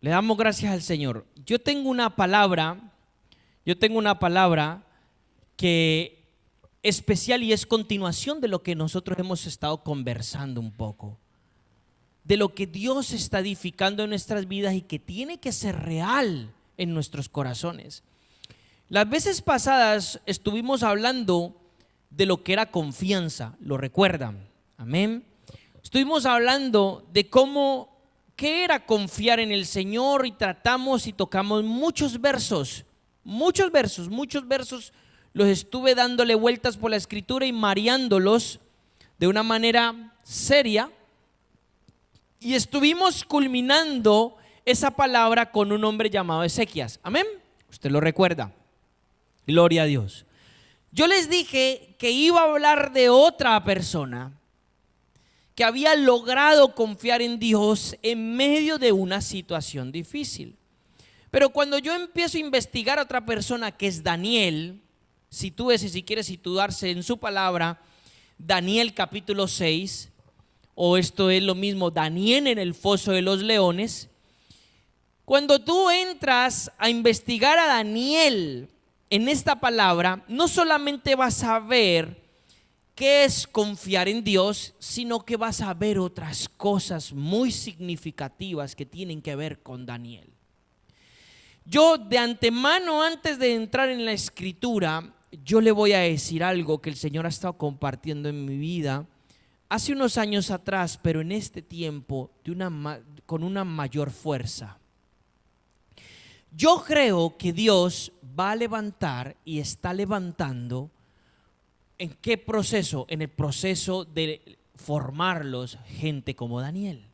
Le damos gracias al Señor. Yo tengo una palabra que es especial y es continuación de lo que nosotros hemos estado conversando un poco. De lo que Dios está edificando en nuestras vidas y que tiene que ser real en nuestros corazones. Las veces pasadas estuvimos hablando de lo que era confianza, ¿lo recuerdan? Amén. Estuvimos hablando de qué era confiar en el Señor y tratamos y tocamos muchos versos, los estuve dándole vueltas por la escritura y mareándolos de una manera seria y estuvimos culminando esa palabra con un hombre llamado Ezequías. Amén. Usted lo recuerda. Gloria a Dios. Yo les dije que iba a hablar de otra persona que había logrado confiar en Dios en medio de una situación difícil. Pero cuando yo empiezo a investigar a otra persona que es Daniel, si quiere situarse en su palabra, Daniel capítulo 6, o esto es lo mismo, Daniel en el foso de los leones. Cuando tú entras a investigar a Daniel en esta palabra, no solamente vas a ver qué es confiar en Dios, sino que vas a ver otras cosas muy significativas que tienen que ver con Daniel. Yo de antemano, antes de entrar en la escritura, yo le voy a decir algo que el Señor ha estado compartiendo en mi vida hace unos años atrás, pero en este tiempo con una mayor fuerza. Yo creo que Dios va a levantar y está levantando. ¿En qué proceso? En el proceso de formarlos gente como Daniel,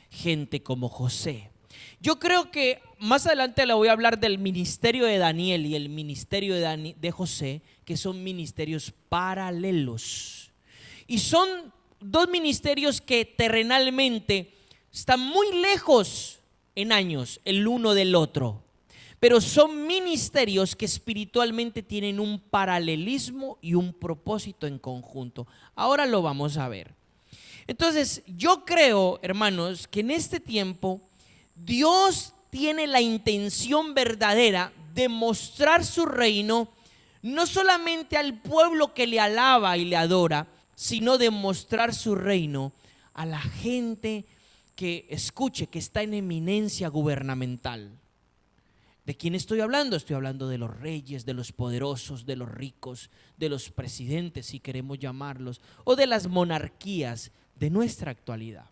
gente como José. Yo creo que más adelante le voy a hablar del ministerio de Daniel y el ministerio de José, que son ministerios paralelos. Y son dos ministerios que terrenalmente están muy lejos en años el uno del otro, pero son ministerios que espiritualmente tienen un paralelismo y un propósito en conjunto. Ahora lo vamos a ver. Entonces, yo creo, hermanos, que en este tiempo Dios tiene la intención verdadera de mostrar su reino, no solamente al pueblo que le alaba y le adora, sino de mostrar su reino a la gente que escuche, que está en eminencia gubernamental. ¿De quién estoy hablando? Estoy hablando de los reyes, de los poderosos, de los ricos, de los presidentes, si queremos llamarlos, o de las monarquías de nuestra actualidad.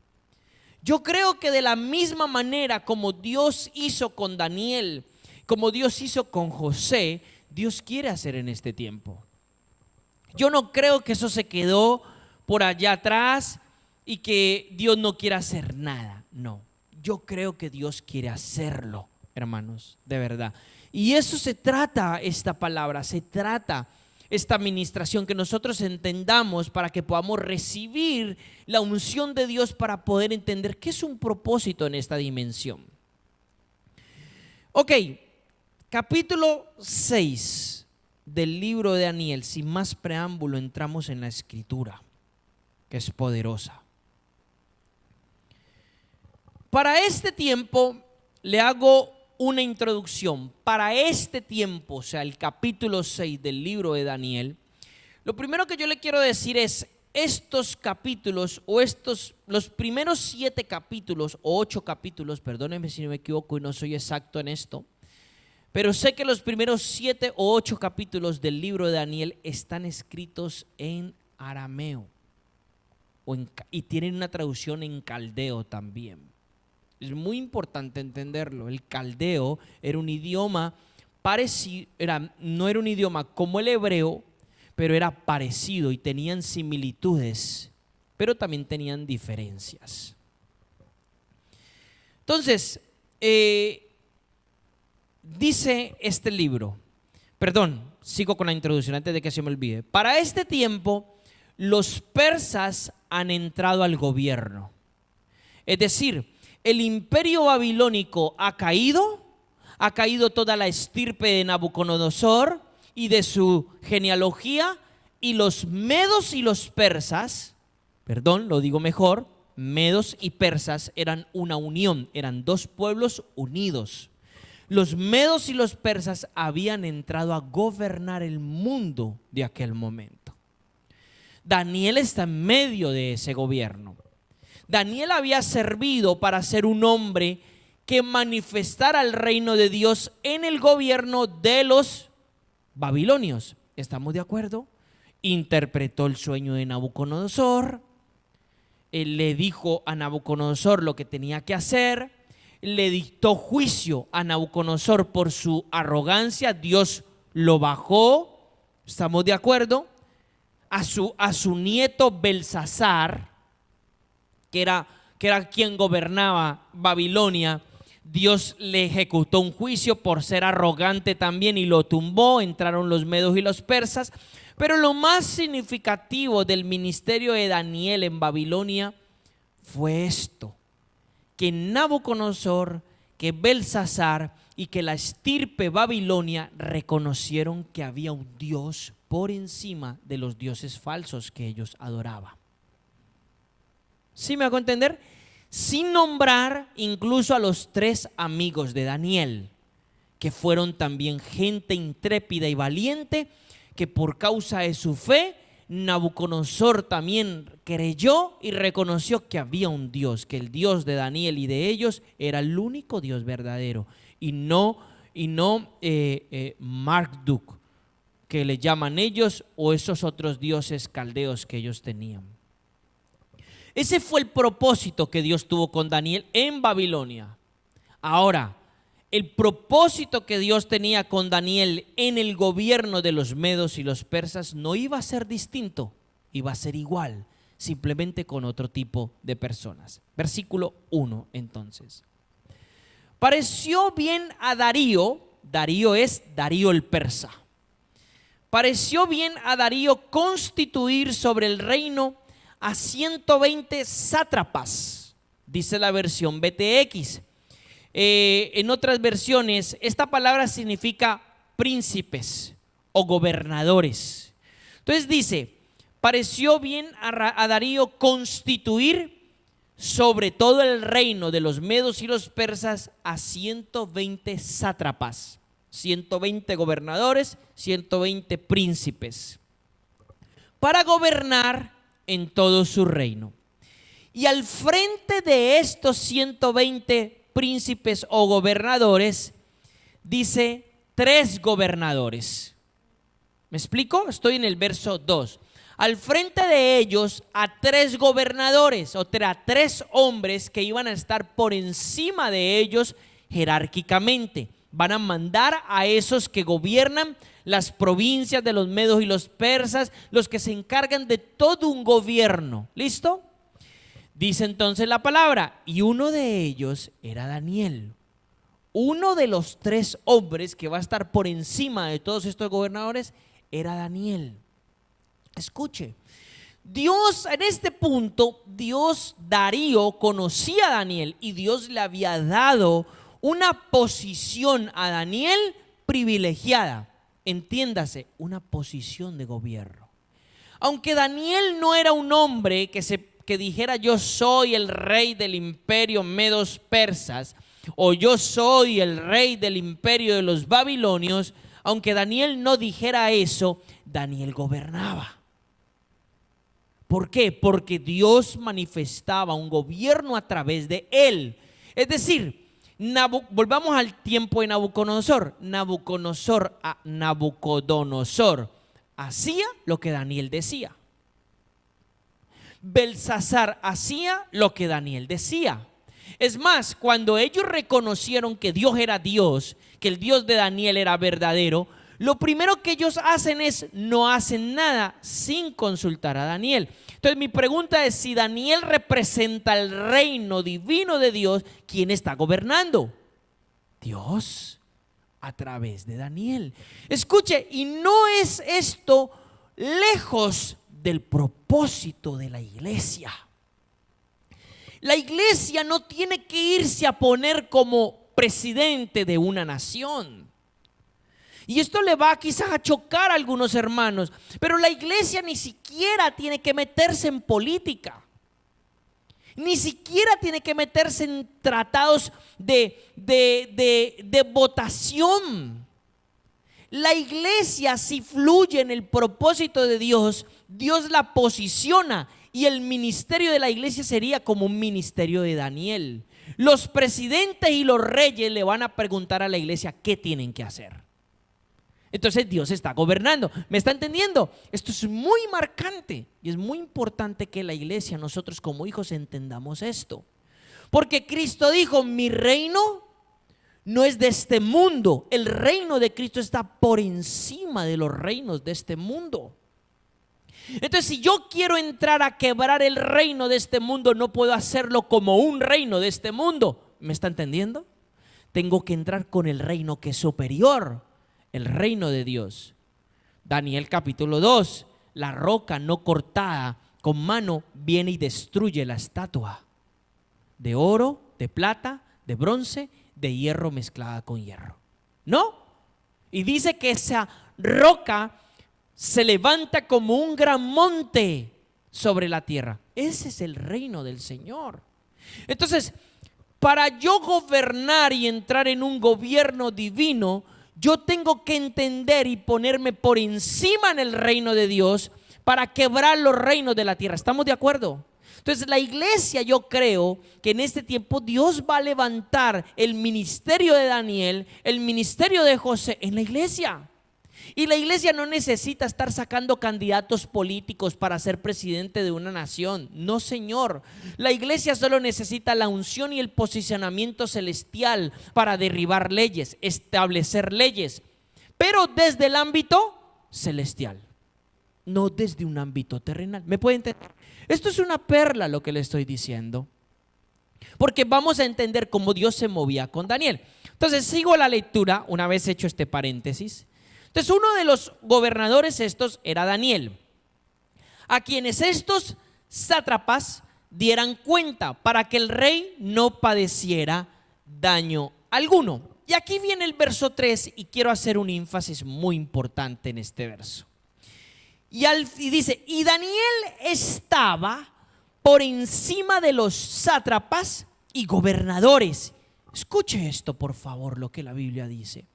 Yo creo que de la misma manera como Dios hizo con Daniel, como Dios hizo con José, Dios quiere hacer en este tiempo. Yo no creo que eso se quedó por allá atrás y que Dios no quiera hacer nada. No, yo creo que Dios quiere hacerlo, hermanos, de verdad. Y eso se trata esta palabra, se trata esta administración, que nosotros entendamos para que podamos recibir la unción de Dios para poder entender qué es un propósito en esta dimensión. Ok, capítulo 6 del libro de Daniel. Sin más preámbulo, entramos en la escritura, que es poderosa. Para este tiempo le hago una introducción. Para este tiempo, o sea, el capítulo 6 del libro de Daniel, lo primero que yo le quiero decir es: estos capítulos los primeros 7 capítulos o 8 capítulos, perdónenme si me equivoco y no soy exacto en esto, pero sé que los primeros 7 o 8 capítulos del libro de Daniel están escritos en arameo y tienen una traducción en caldeo también. Es muy importante entenderlo. El caldeo era un idioma parecido, no era un idioma como el hebreo, pero era parecido y tenían similitudes, pero también tenían diferencias. Entonces, dice este libro, sigo con la introducción antes de que se me olvide. Para este tiempo, los persas han entrado al gobierno. Es decir, el imperio babilónico ha caído toda la estirpe de Nabucodonosor y de su genealogía, y los medos y los persas, lo digo mejor, medos y persas eran una unión, eran dos pueblos unidos. Los medos y los persas habían entrado a gobernar el mundo de aquel momento. Daniel está en medio de ese gobierno. Daniel había servido para ser un hombre que manifestara el reino de Dios en el gobierno de los babilonios. ¿Estamos de acuerdo? Interpretó el sueño de Nabucodonosor. Él le dijo a Nabucodonosor lo que tenía que hacer. Le dictó juicio a Nabucodonosor por su arrogancia. Dios lo bajó. ¿Estamos de acuerdo? A su nieto Belsasar, que era quien gobernaba Babilonia, Dios le ejecutó un juicio por ser arrogante también y lo tumbó. Entraron los medos y los persas. Pero lo más significativo del ministerio de Daniel en Babilonia fue esto: que Nabucodonosor, que Belsasar y que la estirpe Babilonia reconocieron que había un Dios por encima de los dioses falsos que ellos adoraban. ¿Sí me hago entender? Sin nombrar incluso a los tres amigos de Daniel, que fueron también gente intrépida y valiente, que por causa de su fe, Nabucodonosor también creyó y reconoció que había un Dios, que el Dios de Daniel y de ellos era el único Dios verdadero, y no Marduk, que le llaman ellos, o esos otros dioses caldeos que ellos tenían. Ese fue el propósito que Dios tuvo con Daniel en Babilonia. Ahora, el propósito que Dios tenía con Daniel en el gobierno de los medos y los persas no iba a ser distinto, iba a ser igual, simplemente con otro tipo de personas. Versículo 1 entonces. Pareció bien a Darío, Darío es Darío el persa. Pareció bien a Darío constituir sobre el reino a 120 sátrapas, dice la versión BTX. En otras versiones, esta palabra significa príncipes o gobernadores. Entonces dice, pareció bien a Darío constituir sobre todo el reino de los medos y los persas a 120 sátrapas, 120 gobernadores, 120 príncipes, para gobernar en todo su reino. Y al frente de estos 120 príncipes o gobernadores, dice 3 gobernadores. ¿Me explico? Estoy en el verso 2. Al frente de ellos a 3 gobernadores, o sea, 3 hombres que iban a estar por encima de ellos jerárquicamente. Van a mandar a esos que gobiernan las provincias de los medos y los persas, los que se encargan de todo un gobierno. ¿Listo? Dice entonces la palabra, y uno de ellos era Daniel. Uno de los 3 hombres que va a estar por encima de todos estos gobernadores era Daniel. Escuche, Dios en este punto, Darío conocía a Daniel y Dios le había dado una posición a Daniel privilegiada. Entiéndase, una posición de gobierno. Aunque Daniel no era un hombre que dijera yo soy el rey del imperio medos persas o yo soy el rey del imperio de los babilonios, aunque Daniel no dijera eso, Daniel gobernaba. ¿Por qué? Porque Dios manifestaba un gobierno a través de él. Es decir, volvamos al tiempo de Nabucodonosor. Nabucodonosor hacía lo que Daniel decía. Belsasar hacía lo que Daniel decía. Es más, cuando ellos reconocieron que Dios era Dios, que el Dios de Daniel era verdadero, lo primero que ellos hacen es no hacen nada sin consultar a Daniel. Entonces mi pregunta es, si Daniel representa el reino divino de Dios, ¿quién está gobernando? Dios, a través de Daniel. Escuche, y no es esto lejos del propósito de la iglesia. La iglesia no tiene que irse a poner como presidente de una nación. Y esto le va quizás a chocar a algunos hermanos, pero la iglesia ni siquiera tiene que meterse en política. Ni siquiera tiene que meterse en tratados de votación. La iglesia, si fluye en el propósito de Dios, Dios la posiciona, y el ministerio de la iglesia sería como un ministerio de Daniel. Los presidentes y los reyes le van a preguntar a la iglesia qué tienen que hacer. Entonces Dios está gobernando. ¿Me está entendiendo? Esto es muy marcante y es muy importante que la iglesia, nosotros como hijos, entendamos esto. Porque Cristo dijo: mi reino no es de este mundo. El reino de Cristo está por encima de los reinos de este mundo. Entonces, si yo quiero entrar a quebrar el reino de este mundo, no puedo hacerlo como un reino de este mundo. ¿Me está entendiendo? Tengo que entrar con el reino que es superior, el reino de Dios. Daniel capítulo 2: la roca no cortada con mano viene y destruye la estatua, de oro, de plata, de bronce, de hierro mezclada con hierro. ¿No? Y dice que esa roca se levanta como un gran monte sobre la tierra. Ese es el reino del Señor. Entonces, para yo gobernar y entrar en un gobierno divino, yo tengo que entender y ponerme por encima en el reino de Dios para quebrar los reinos de la tierra. ¿Estamos de acuerdo? Entonces, la iglesia, yo creo que en este tiempo Dios va a levantar el ministerio de Daniel, el ministerio de José en la iglesia. Y la iglesia no necesita estar sacando candidatos políticos para ser presidente de una nación. No, señor. La iglesia solo necesita la unción y el posicionamiento celestial para derribar leyes, establecer leyes, pero desde el ámbito celestial, no desde un ámbito terrenal. ¿Me puede entender? Esto es una perla lo que le estoy diciendo, porque vamos a entender cómo Dios se movía con Daniel. Entonces, sigo la lectura una vez hecho este paréntesis. Entonces, uno de los gobernadores estos era Daniel, a quienes estos sátrapas dieran cuenta para que el rey no padeciera daño alguno. Y aquí viene el verso 3 y quiero hacer un énfasis muy importante en este verso. Y dice: y Daniel estaba por encima de los sátrapas y gobernadores. Escuche esto, por favor, lo que la Biblia dice.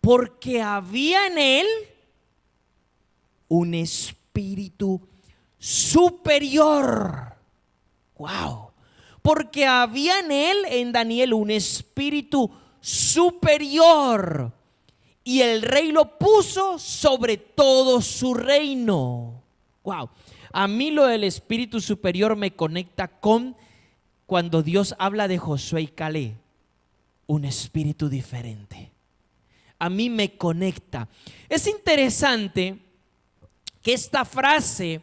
Porque había en él un espíritu superior. Wow. Porque había en él, en Daniel, un espíritu superior. Y el rey lo puso sobre todo su reino. Wow. A mí lo del espíritu superior me conecta con cuando Dios habla de Josué y Caleb. Un espíritu diferente. A mí me conecta. Es interesante que esta frase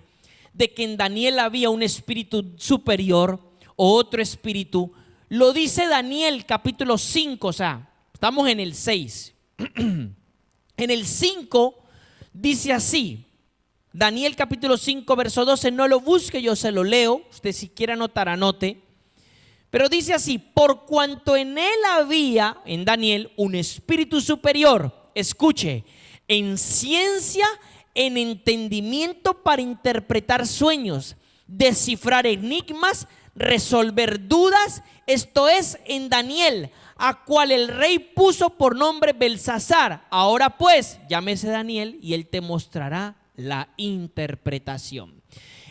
de que en Daniel había un espíritu superior o otro espíritu, lo dice Daniel capítulo 5, o sea, estamos en el 6. En el 5 dice así, Daniel capítulo 5 verso 12, no lo busque, yo se lo leo, usted si quiere anotar, anote. Pero dice así: por cuanto en él había, en Daniel, un espíritu superior, escuche, en ciencia, en entendimiento para interpretar sueños, descifrar enigmas, resolver dudas, esto es en Daniel, a cual el rey puso por nombre Belsasar. Ahora pues, llámese Daniel y él te mostrará la interpretación.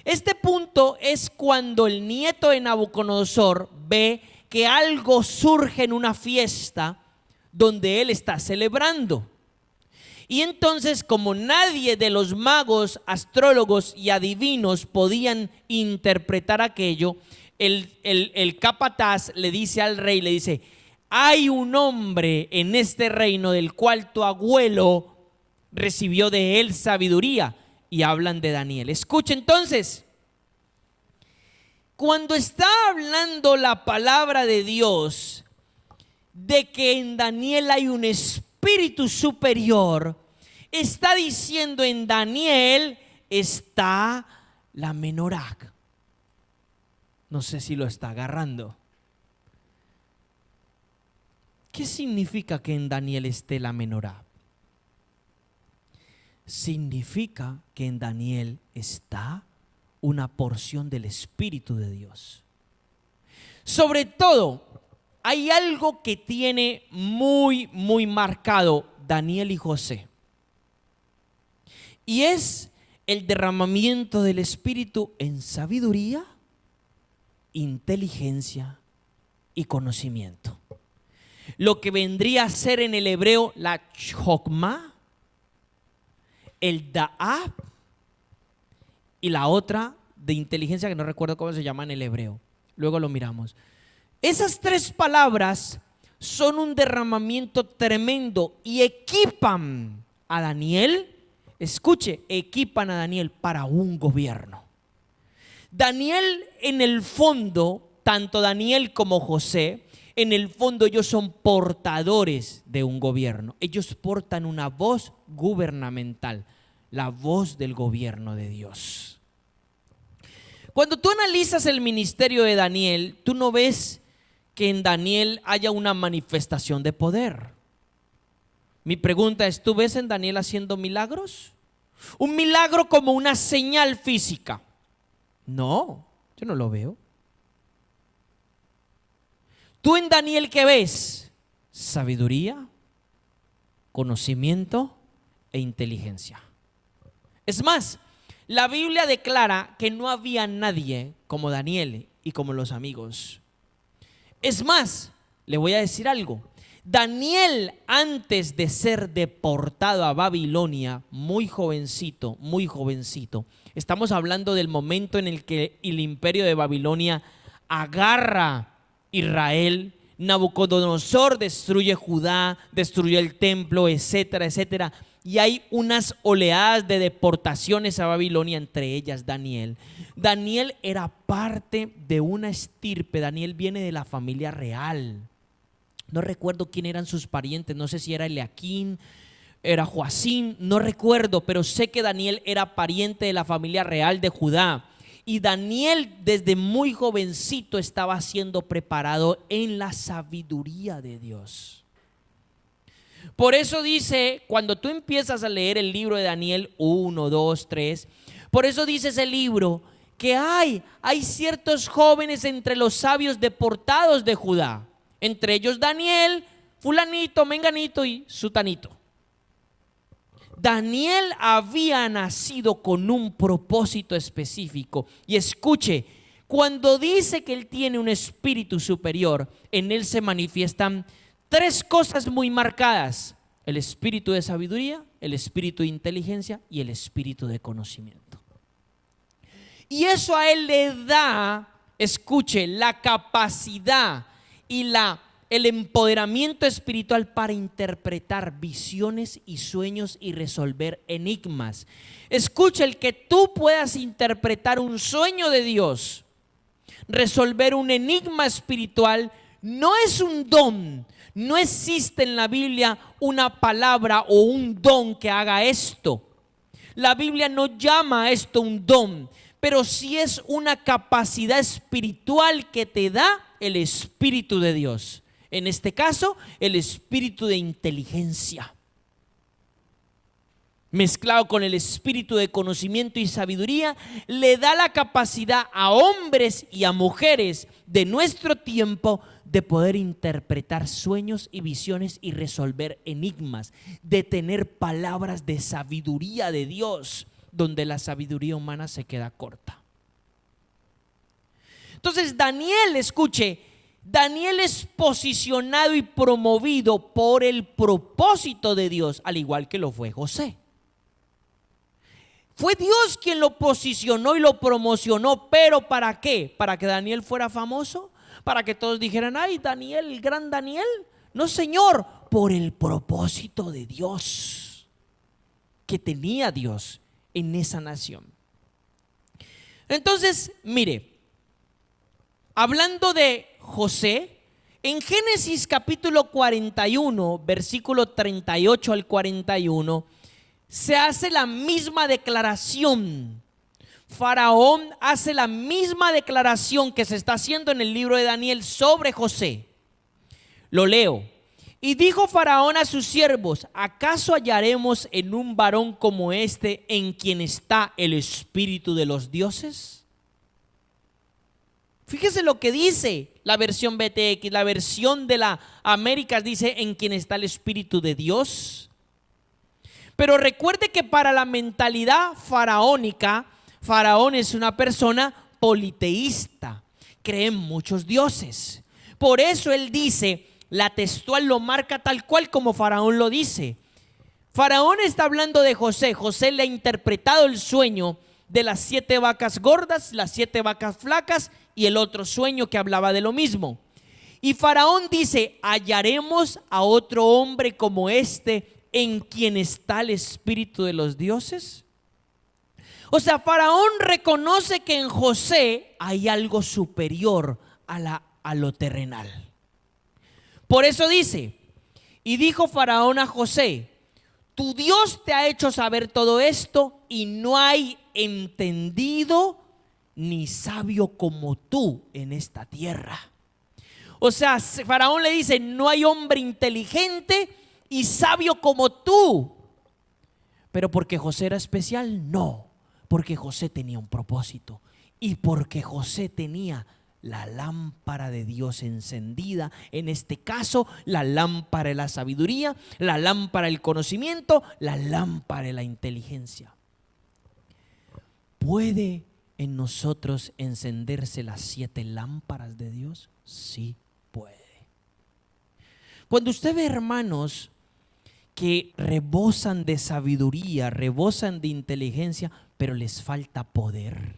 Este punto es cuando el nieto de Nabucodonosor ve que algo surge en una fiesta donde él está celebrando. Y entonces, como nadie de los magos, astrólogos y adivinos podían interpretar aquello, el capataz le dice al rey, le dice: hay un hombre en este reino del cual tu abuelo recibió de él sabiduría. Y hablan de Daniel. Escuche entonces, cuando está hablando la palabra de Dios de que en Daniel hay un espíritu superior, está diciendo: en Daniel está la menorá. No sé si lo está agarrando. ¿Qué significa que en Daniel esté la menorá? Significa que en Daniel está una porción del Espíritu de Dios. Sobre todo, hay algo que tiene muy marcado Daniel y José. Y es el derramamiento del Espíritu en sabiduría, inteligencia y conocimiento. Lo que vendría a ser en el hebreo la chokmah, el da'ab y la otra de inteligencia que no recuerdo cómo se llama en el hebreo. Luego lo miramos. Esas tres palabras son un derramamiento tremendo y equipan a Daniel. Escuche, equipan a Daniel para un gobierno. Daniel, en el fondo, tanto Daniel como José, en el fondo ellos son portadores de un gobierno. Ellos portan una voz gubernamental, la voz del gobierno de Dios. Cuando tú analizas el ministerio de Daniel, tú no ves que en Daniel haya una manifestación de poder. Mi pregunta es, ¿tú ves en Daniel haciendo milagros? Un milagro como una señal física. No, yo no lo veo. ¿Tú en Daniel qué ves? Sabiduría, conocimiento e inteligencia. Es más, la Biblia declara que no había nadie como Daniel y como los amigos. Es más, le voy a decir algo. Daniel, antes de ser deportado a Babilonia, muy jovencito, estamos hablando del momento en el que el imperio de Babilonia agarra Israel, Nabucodonosor destruye Judá, destruye el templo, etcétera, etcétera. Y hay unas oleadas de deportaciones a Babilonia, entre ellas Daniel. Daniel era parte de una estirpe. Daniel viene de la familia real. No recuerdo quién eran sus parientes, no sé si era Eliaquín, era Joacín, no recuerdo, pero sé que Daniel era pariente de la familia real de Judá. Y Daniel desde muy jovencito estaba siendo preparado en la sabiduría de Dios. Por eso dice, cuando tú empiezas a leer el libro de Daniel 1, 2, 3, por eso dice ese libro que hay ciertos jóvenes entre los sabios deportados de Judá. Entre ellos Daniel, fulanito, menganito y sutanito. Daniel había nacido con un propósito específico. Y escuche, cuando dice que él tiene un espíritu superior, en él se manifiestan tres cosas muy marcadas: el espíritu de sabiduría, el espíritu de inteligencia y el espíritu de conocimiento. Y eso a él le da, escuche, la capacidad y el empoderamiento espiritual para interpretar visiones y sueños y resolver enigmas. Escuche, el que tú puedas interpretar un sueño de Dios, resolver un enigma espiritual, no es un don. No existe en la Biblia una palabra o un don que haga esto. La Biblia no llama a esto un don, pero sí es una capacidad espiritual que te da el Espíritu de Dios. En este caso, el espíritu de inteligencia, mezclado con el espíritu de conocimiento y sabiduría, le da la capacidad a hombres y a mujeres de nuestro tiempo de poder interpretar sueños y visiones y resolver enigmas, de tener palabras de sabiduría de Dios, donde la sabiduría humana se queda corta. Entonces Daniel, escuche, Daniel es posicionado y promovido por el propósito de Dios, al igual que lo fue José. Fue Dios quien lo posicionó y lo promocionó, pero ¿para qué? ¿Para que Daniel fuera famoso? ¿Para que todos dijeran, ay, Daniel, el gran Daniel? No, Señor, por el propósito de Dios que tenía Dios en esa nación. Entonces, mire, hablando de José, en Génesis capítulo 41, versículo 38 al 41, se hace la misma declaración. Faraón hace la misma declaración que se está haciendo en el libro de Daniel sobre José. Lo leo. Y dijo Faraón a sus siervos: ¿acaso hallaremos en un varón como este en quien está el espíritu de los dioses? Fíjese lo que dice la versión BTX, la versión de la Américas dice: en quien está el Espíritu de Dios. Pero recuerde que para la mentalidad faraónica, Faraón es una persona politeísta, cree en muchos dioses. Por eso él dice, la textual lo marca tal cual como Faraón lo dice. Faraón está hablando de José. José le ha interpretado el sueño de las 7 vacas gordas, las 7 vacas flacas y el otro sueño que hablaba de lo mismo. Y Faraón dice: hallaremos a otro hombre como este en quien está el Espíritu de los dioses. O sea, Faraón reconoce que en José hay algo superior a lo terrenal. Por eso dice: y dijo Faraón a José: tu Dios te ha hecho saber todo esto, y no hay entendido ni sabio como tú en esta tierra. O sea, Faraón le dice: no hay hombre inteligente y sabio como tú. Pero porque José era especial, no, porque José tenía un propósito y porque José tenía la lámpara de Dios encendida. En este caso, la lámpara de la sabiduría, la lámpara del conocimiento, la lámpara de la inteligencia. ¿Puede en nosotros encenderse las 7 lámparas de Dios? Sí puede. Cuando usted ve hermanos que rebosan de sabiduría, rebosan de inteligencia, pero les falta poder,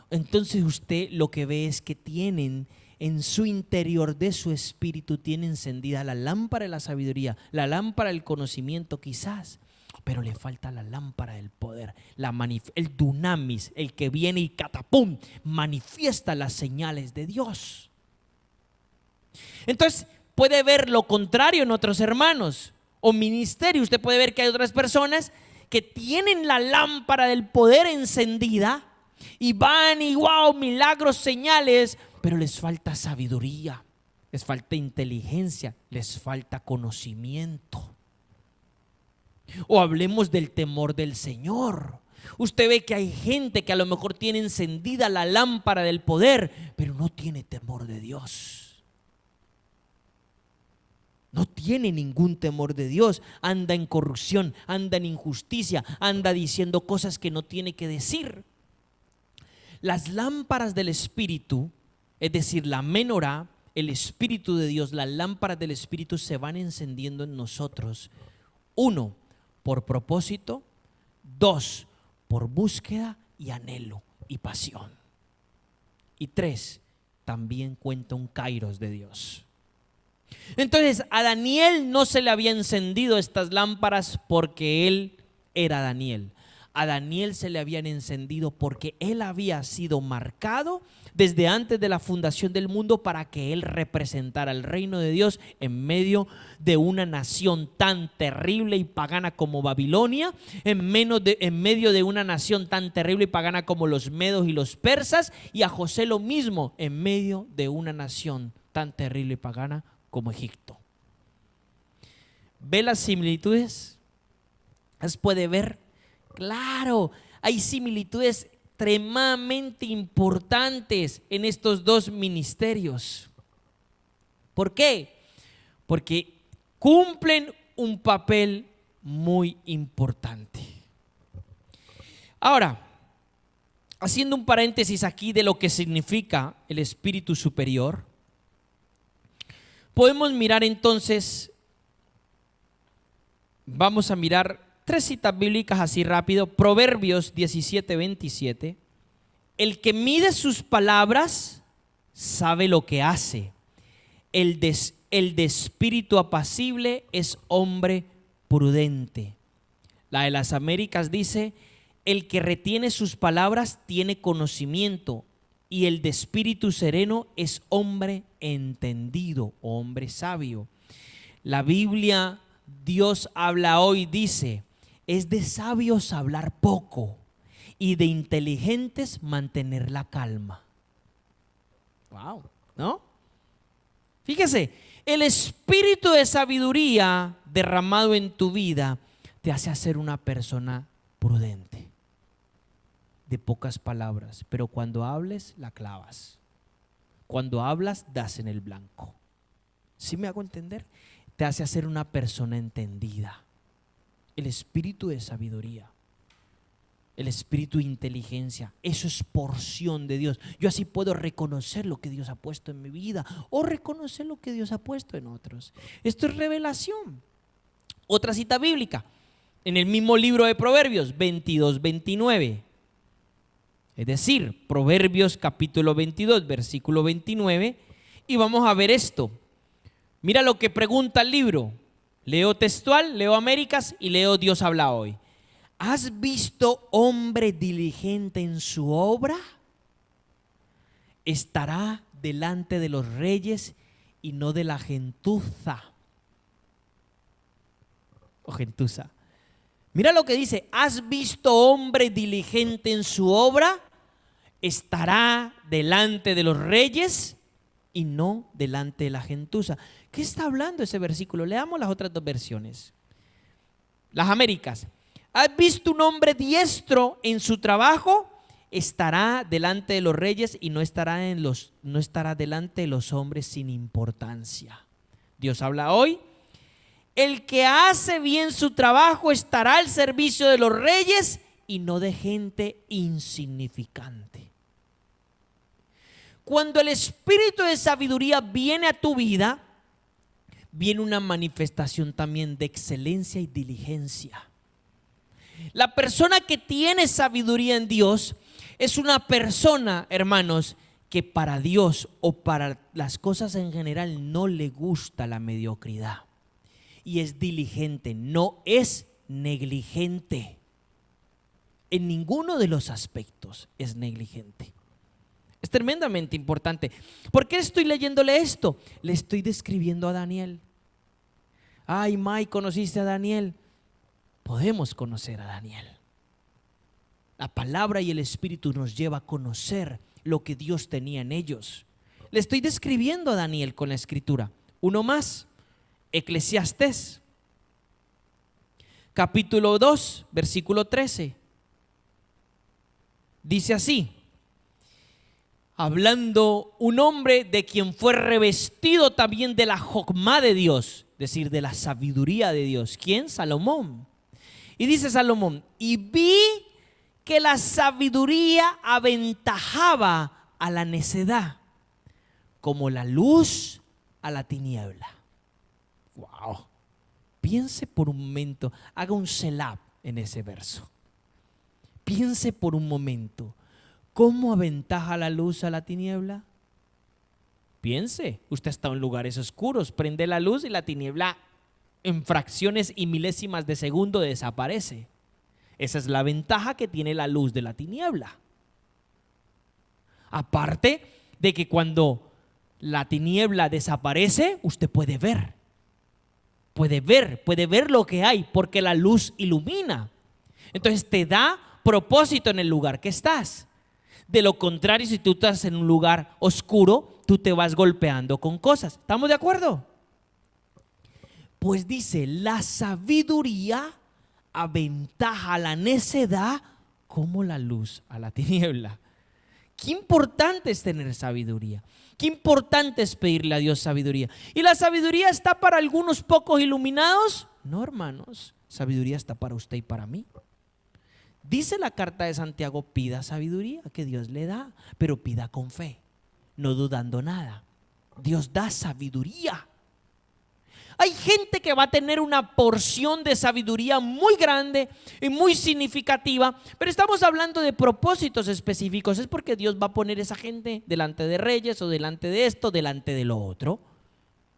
entonces usted lo que ve es que tienen en su interior de su espíritu, tiene encendida la lámpara de la sabiduría, la lámpara del conocimiento quizás, pero le falta la lámpara del poder, el dunamis, el que viene y catapum, manifiesta las señales de Dios. Entonces puede ver lo contrario en otros hermanos o ministerio. Usted puede ver que hay otras personas que tienen la lámpara del poder encendida y van y wow, milagros, señales, pero les falta sabiduría, les falta inteligencia, les falta conocimiento. O hablemos del temor del Señor. Usted ve que hay gente que a lo mejor tiene encendida la lámpara del poder, pero no tiene temor de Dios. No tiene ningún temor de Dios. Anda en corrupción, anda en injusticia, anda diciendo cosas que no tiene que decir. Las lámparas del Espíritu, es decir, la menorá, el Espíritu de Dios, las lámparas del Espíritu se van encendiendo en nosotros. 1, por propósito. 2, por búsqueda y anhelo y pasión. Y 3, también cuenta un kairos de Dios. Entonces a Daniel no se le había encendido estas lámparas porque él era Daniel. A Daniel se le habían encendido porque él había sido marcado desde antes de la fundación del mundo para que él representara el reino de Dios en medio de una nación tan terrible y pagana como Babilonia, en medio de una nación tan terrible y pagana como los medos y los persas, y a José lo mismo, en medio de una nación tan terrible y pagana como Egipto. ¿Ve las similitudes? ¿Las puede ver? Claro, hay similitudes extremadamente importantes en estos dos ministerios. ¿Por qué? Porque cumplen un papel muy importante. Ahora, haciendo un paréntesis aquí de lo que significa el espíritu superior, podemos mirar entonces, vamos a mirar 3 citas bíblicas así rápido. Proverbios 17:27. El que mide sus palabras sabe lo que hace. El de espíritu apacible es hombre prudente. La de las Américas dice: el que retiene sus palabras tiene conocimiento, y el de espíritu sereno es hombre entendido o hombre sabio. La Biblia, Dios habla hoy, dice: es de sabios hablar poco y de inteligentes mantener la calma. Wow, ¿no? Fíjese, el espíritu de sabiduría derramado en tu vida te hace ser una persona prudente, de pocas palabras, pero cuando hables la clavas. Cuando hablas, das en el blanco. ¿Sí me hago entender? Te hace ser una persona entendida. El espíritu de sabiduría, el espíritu de inteligencia, eso es porción de Dios. Yo así puedo reconocer lo que Dios ha puesto en mi vida o reconocer lo que Dios ha puesto en otros. Esto es revelación. Otra cita bíblica, en el mismo libro de Proverbios 22-29. Es decir, Proverbios capítulo 22, versículo 29. Y vamos a ver esto. Mira lo que pregunta el libro. Leo textual, leo Américas y leo Dios habla hoy. ¿Has visto hombre diligente en su obra? Estará delante de los reyes y no de la gentuza. O gentuza. Mira lo que dice. ¿Has visto hombre diligente en su obra? Estará delante de los reyes y no delante de la gentuza. ¿Qué está hablando ese versículo? Leamos las otras dos versiones. Las Américas. ¿Has visto un hombre diestro en su trabajo? Estará delante de los reyes y no estará delante de los hombres sin importancia. Dios habla hoy. El que hace bien su trabajo estará al servicio de los reyes y no de gente insignificante. Cuando el espíritu de sabiduría viene a tu vida, viene una manifestación también de excelencia y diligencia. La persona que tiene sabiduría en Dios es una persona, hermanos, que para Dios o para las cosas en general no le gusta la mediocridad. Y es diligente, no es negligente. En ninguno de los aspectos es negligente. Es tremendamente importante. ¿Por qué estoy leyéndole esto? Le estoy describiendo a Daniel. Ay, May, ¿conociste a Daniel? Podemos conocer a Daniel. La palabra y el espíritu nos lleva a conocer lo que Dios tenía en ellos. Le estoy describiendo a Daniel con la escritura. Uno más, Eclesiastés, capítulo 2, versículo 13. Dice así: hablando un hombre de quien fue revestido también de la jokmá de Dios, es decir, de la sabiduría de Dios. ¿Quién? Salomón. Y dice Salomón: y vi que la sabiduría aventajaba a la necedad, como la luz a la tiniebla. Wow. Piense por un momento, haga un selab en ese verso. Piense por un momento, ¿cómo aventaja la luz a la tiniebla? Piense, usted está en lugares oscuros, prende la luz y la tiniebla en fracciones y milésimas de segundo desaparece. Esa es la ventaja que tiene la luz de la tiniebla. Aparte de que cuando la tiniebla desaparece, usted puede ver. Puede ver lo que hay porque la luz ilumina. Entonces te da propósito en el lugar que estás. De lo contrario, si tú estás en un lugar oscuro, tú te vas golpeando con cosas. ¿Estamos de acuerdo? Pues dice, la sabiduría aventaja a la necedad como la luz a la tiniebla. Qué importante es tener sabiduría. Qué importante es pedirle a Dios sabiduría. ¿Y la sabiduría está para algunos pocos iluminados? No, hermanos. Sabiduría está para usted y para mí. Dice la carta de Santiago: pida sabiduría, que Dios le da, pero pida con fe, no dudando nada. Dios da sabiduría. Hay gente que va a tener una porción de sabiduría muy grande y muy significativa, pero estamos hablando de propósitos específicos. Es porque Dios va a poner esa gente delante de reyes o delante de esto, delante de lo otro.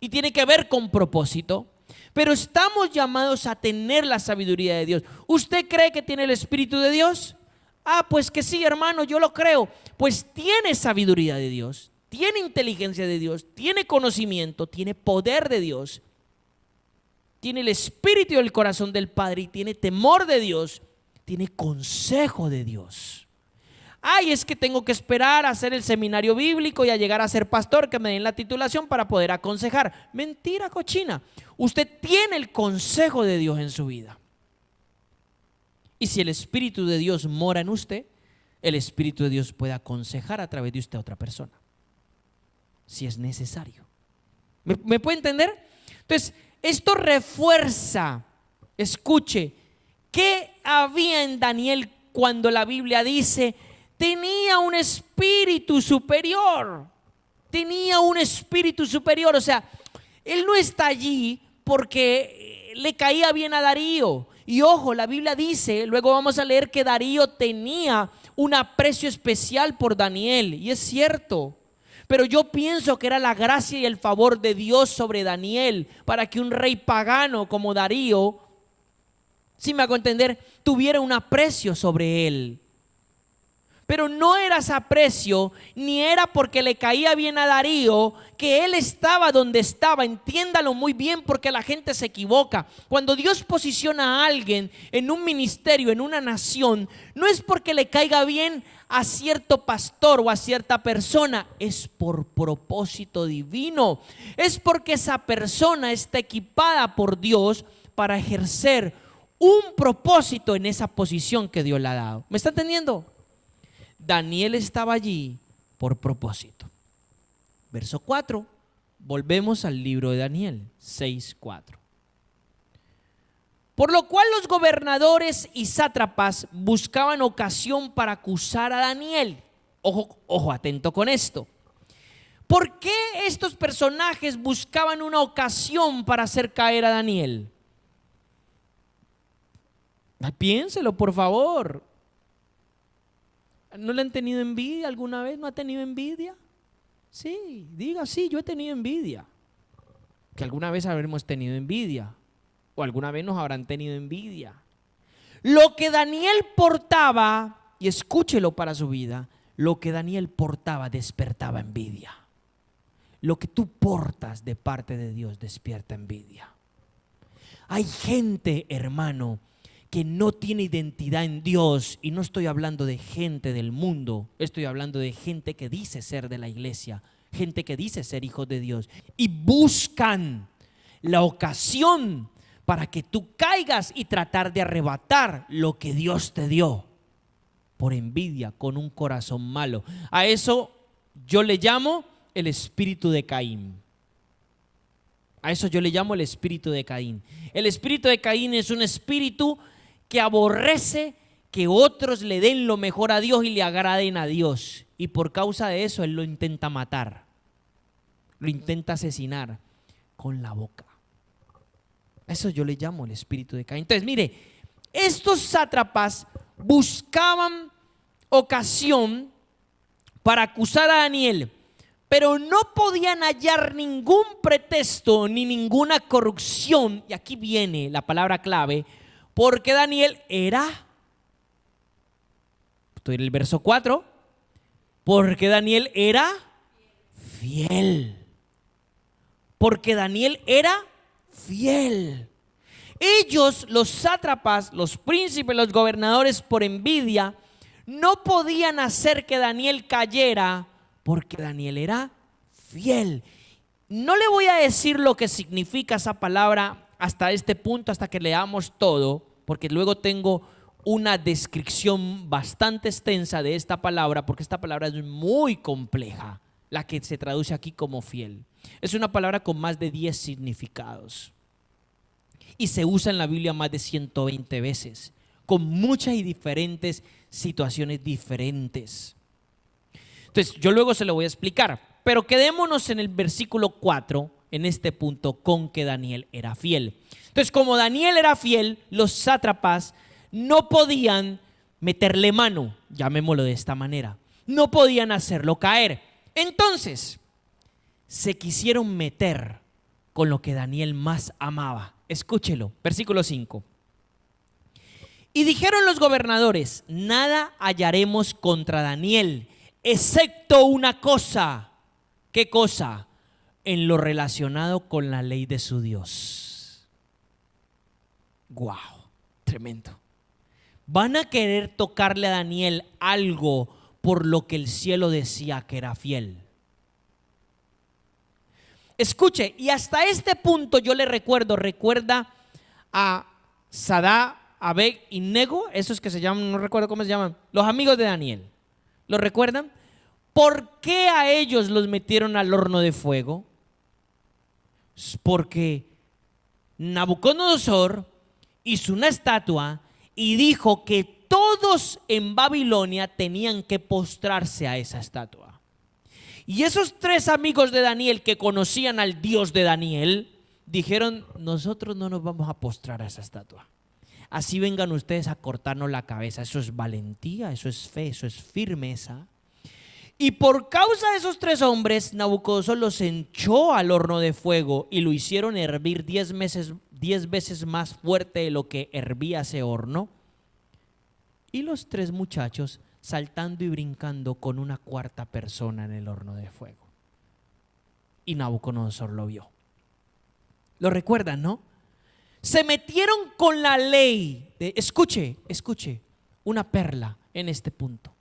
Y tiene que ver con propósito. Pero estamos llamados a tener la sabiduría de Dios. ¿Usted cree que tiene el Espíritu de Dios? Ah, pues que sí, hermano, yo lo creo. Pues tiene sabiduría de Dios, tiene inteligencia de Dios, tiene conocimiento, tiene poder de Dios, tiene el espíritu y el corazón del Padre y tiene temor de Dios, tiene consejo de Dios. Ay, es que tengo que esperar a hacer el seminario bíblico y a llegar a ser pastor, que me den la titulación para poder aconsejar. Mentira cochina. Usted tiene el consejo de Dios en su vida. Y si el Espíritu de Dios mora en usted, el Espíritu de Dios puede aconsejar a través de usted a otra persona. si es necesario. ¿Me puede entender? Entonces, esto refuerza, escuche, ¿qué había en Daniel cuando la Biblia dice, tenía un espíritu superior? Tenía un espíritu superior, o sea, él no está allí porque le caía bien a Darío. Y ojo, la Biblia dice, luego vamos a leer que Darío tenía un aprecio especial por Daniel, y es cierto. Pero yo pienso que era la gracia y el favor de Dios sobre Daniel para que un rey pagano como Darío, si me hago entender, tuviera un aprecio sobre él. Pero no era ese aprecio, ni era porque le caía bien a Darío que él estaba donde estaba. Entiéndalo muy bien, porque la gente se equivoca. Cuando Dios posiciona a alguien en un ministerio, en una nación, no es porque le caiga bien a cierto pastor o a cierta persona, es por propósito divino. Es porque esa persona está equipada por Dios para ejercer un propósito en esa posición que Dios le ha dado. ¿Me está entendiendo? Daniel estaba allí por propósito. Verso 4, volvemos al libro de Daniel, 6:4. Por lo cual los gobernadores y sátrapas buscaban ocasión para acusar a Daniel. Ojo, atento con esto. ¿Por qué estos personajes buscaban una ocasión para hacer caer a Daniel? Piénselo, por favor. ¿No le han tenido envidia alguna vez? ¿No ha tenido envidia? Sí, diga sí, yo he tenido envidia. Que alguna vez habremos tenido envidia. O alguna vez nos habrán tenido envidia. Lo que Daniel portaba, y escúchelo para su vida, lo que Daniel portaba despertaba envidia. Lo que tú portas de parte de Dios despierta envidia. Hay gente, hermano, que no tiene identidad en Dios, y no estoy hablando de gente del mundo, estoy hablando de gente que dice ser de la iglesia, gente que dice ser hijos de Dios, y buscan la ocasión para que tú caigas y tratar de arrebatar lo que Dios te dio por envidia, con un corazón malo. A eso yo le llamo el espíritu de Caín. A eso yo le llamo el espíritu de Caín. El espíritu de Caín es un espíritu que aborrece que otros le den lo mejor a Dios y le agraden a Dios, y por causa de eso él lo intenta matar, lo intenta asesinar con la boca. Eso yo le llamo el espíritu de Caín. Entonces mire, estos sátrapas buscaban ocasión para acusar a Daniel, pero no podían hallar ningún pretexto ni ninguna corrupción. Y aquí viene la palabra clave, porque Daniel era, estoy en el verso 4, porque Daniel era fiel. Porque Daniel era fiel. Ellos, los sátrapas, los príncipes, los gobernadores, por envidia, no podían hacer que Daniel cayera, porque Daniel era fiel. No le voy a decir lo que significa esa palabra hasta este punto, hasta que leamos todo, porque luego tengo una descripción bastante extensa de esta palabra, porque esta palabra es muy compleja, la que se traduce aquí como fiel. Es una palabra con más de 10 significados y se usa en la Biblia más de 120 veces, con muchas y diferentes situaciones diferentes. Entonces yo luego se lo voy a explicar, pero quedémonos en el versículo 4, en este punto, con que Daniel era fiel. Entonces, como Daniel era fiel, los sátrapas no podían meterle mano, llamémoslo de esta manera, no podían hacerlo caer. Entonces se quisieron meter con lo que Daniel más amaba. Escúchelo, versículo 5. Y dijeron los gobernadores: nada hallaremos contra Daniel, excepto una cosa. ¿Qué cosa? En lo relacionado con la ley de su Dios. ¡Wow! Tremendo. Van a querer tocarle a Daniel algo por lo que el cielo decía que era fiel. Escuche, y hasta este punto yo le recuerda a Sadá, Abed y Nego, esos que se llaman, no recuerdo cómo se llaman, los amigos de Daniel. ¿Lo recuerdan? ¿Por qué a ellos los metieron al horno de fuego? Porque Nabucodonosor hizo una estatua y dijo que todos en Babilonia tenían que postrarse a esa estatua. Y esos 3 amigos de Daniel que conocían al Dios de Daniel dijeron: nosotros no nos vamos a postrar a esa estatua. Así vengan ustedes a cortarnos la cabeza. Eso es valentía, eso es fe, eso es firmeza. Y por causa de esos 3 hombres, Nabucodonosor los echó al horno de fuego y lo hicieron hervir 10 veces más fuerte de lo que hervía ese horno. Y los 3 muchachos saltando y brincando con una 4ª persona en el horno de fuego. Y Nabucodonosor lo vio. ¿Lo recuerdan, no? Se metieron con la ley. Escuche, una perla en este punto.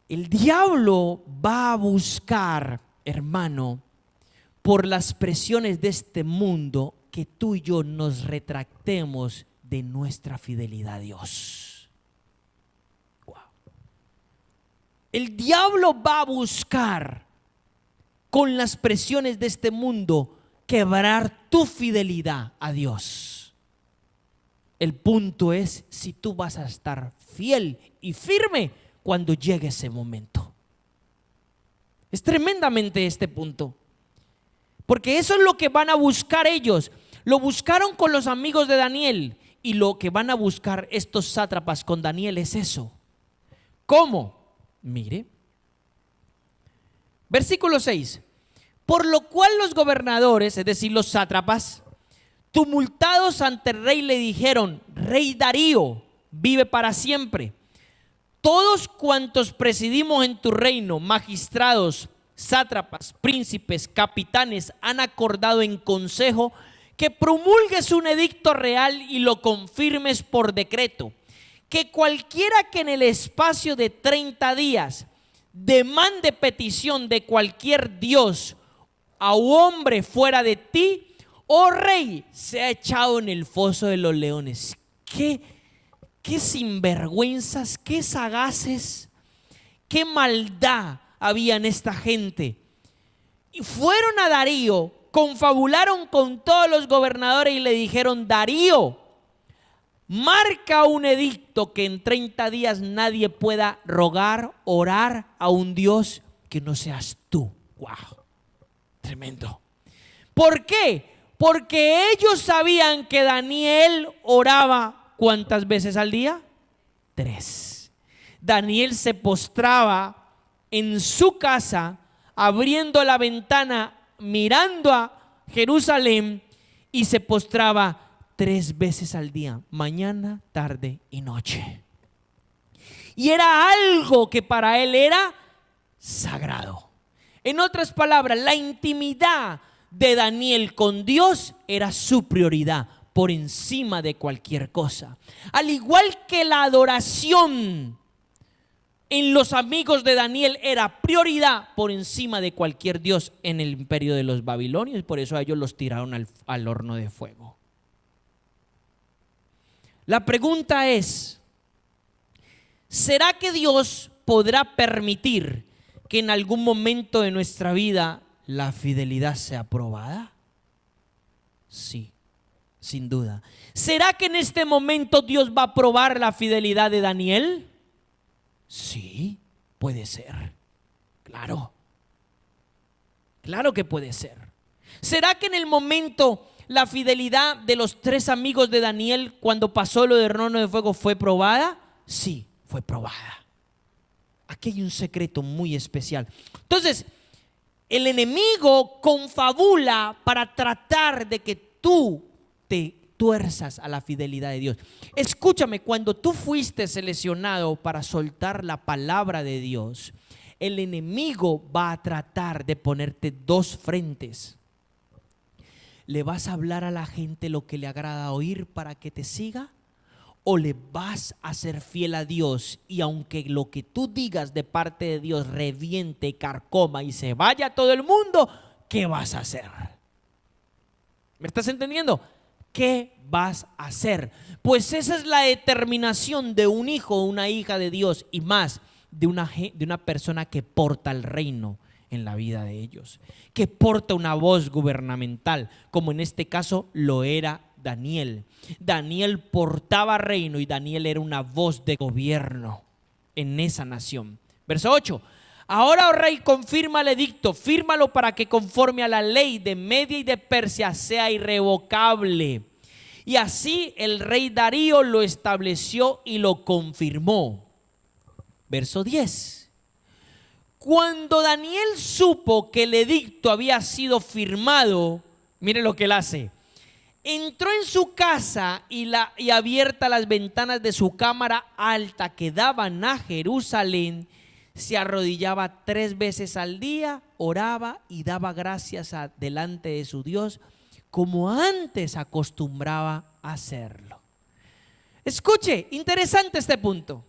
El diablo va a buscar, hermano, por las presiones de este mundo, que tú y yo nos retractemos de nuestra fidelidad a Dios. Wow. El diablo va a buscar con las presiones de este mundo quebrar tu fidelidad a Dios. El punto es si tú vas a estar fiel y firme cuando llegue ese momento. Es tremendamente este punto, porque eso es lo que van a buscar ellos. Lo buscaron con los amigos de Daniel, y lo que van a buscar estos sátrapas con Daniel es eso. ¿Cómo? Mire, versículo 6. Por lo cual los gobernadores, es decir, los sátrapas, tumultados ante el rey, le dijeron: Rey Darío, vive para siempre. Todos cuantos presidimos en tu reino, magistrados, sátrapas, príncipes, capitanes, han acordado en consejo que promulgues un edicto real y lo confirmes por decreto, que cualquiera que en el espacio de 30 días demande petición de cualquier dios a hombre fuera de ti, oh rey, sea echado en el foso de los leones. Qué sinvergüenzas, qué sagaces, qué maldad había en esta gente. Y fueron a Darío, confabularon con todos los gobernadores y le dijeron: Darío, marca un edicto que en 30 días nadie pueda rogar, orar a un Dios que no seas tú. Wow, tremendo. ¿Por qué? Porque ellos sabían que Daniel oraba ¿cuántas veces al día? 3. Daniel se postraba en su casa, abriendo la ventana, mirando a Jerusalén, y se postraba 3 veces al día, mañana, tarde y noche. Y era algo que para él era sagrado. En otras palabras, la intimidad de Daniel con Dios era su prioridad por encima de cualquier cosa. Al igual que la adoración en los amigos de Daniel era prioridad por encima de cualquier dios en el imperio de los babilonios. Por eso a ellos los tiraron al horno de fuego. La pregunta es: ¿será que Dios podrá permitir que en algún momento de nuestra vida la fidelidad sea probada? Sí, sin duda. ¿Será que en este momento Dios va a probar la fidelidad de Daniel? Sí, puede ser. Claro. Claro que puede ser. ¿Será que en el momento la fidelidad de los 3 amigos de Daniel, cuando pasó lo del horno de fuego, fue probada? Sí, fue probada. Aquí hay un secreto muy especial. Entonces, el enemigo confabula para tratar de que tú te tuerzas a la fidelidad de Dios. Escúchame, cuando tú fuiste seleccionado para soltar la palabra de Dios, el enemigo va a tratar de ponerte 2 frentes. ¿Le vas a hablar a la gente lo que le agrada oír para que te siga? ¿O le vas a ser fiel a Dios y aunque lo que tú digas de parte de Dios reviente, carcoma y se vaya a todo el mundo, qué vas a hacer? ¿Me estás entendiendo? ¿Qué vas a hacer? Pues esa es la determinación de un hijo o una hija de Dios, y más de una persona que porta el reino en la vida de ellos, que porta una voz gubernamental, como en este caso lo era Daniel. Daniel portaba reino y Daniel era una voz de gobierno en esa nación. Verso 8. Ahora, oh rey, confirma el edicto, fírmalo para que conforme a la ley de Media y de Persia sea irrevocable. Y así el rey Darío lo estableció y lo confirmó. Verso 10. Cuando Daniel supo que el edicto había sido firmado, mire lo que él hace. Entró en su casa y abierta las ventanas de su cámara alta que daban a Jerusalén, se arrodillaba 3 veces al día, oraba y daba gracias delante de su Dios, como antes acostumbraba a hacerlo. Escuche, interesante este punto.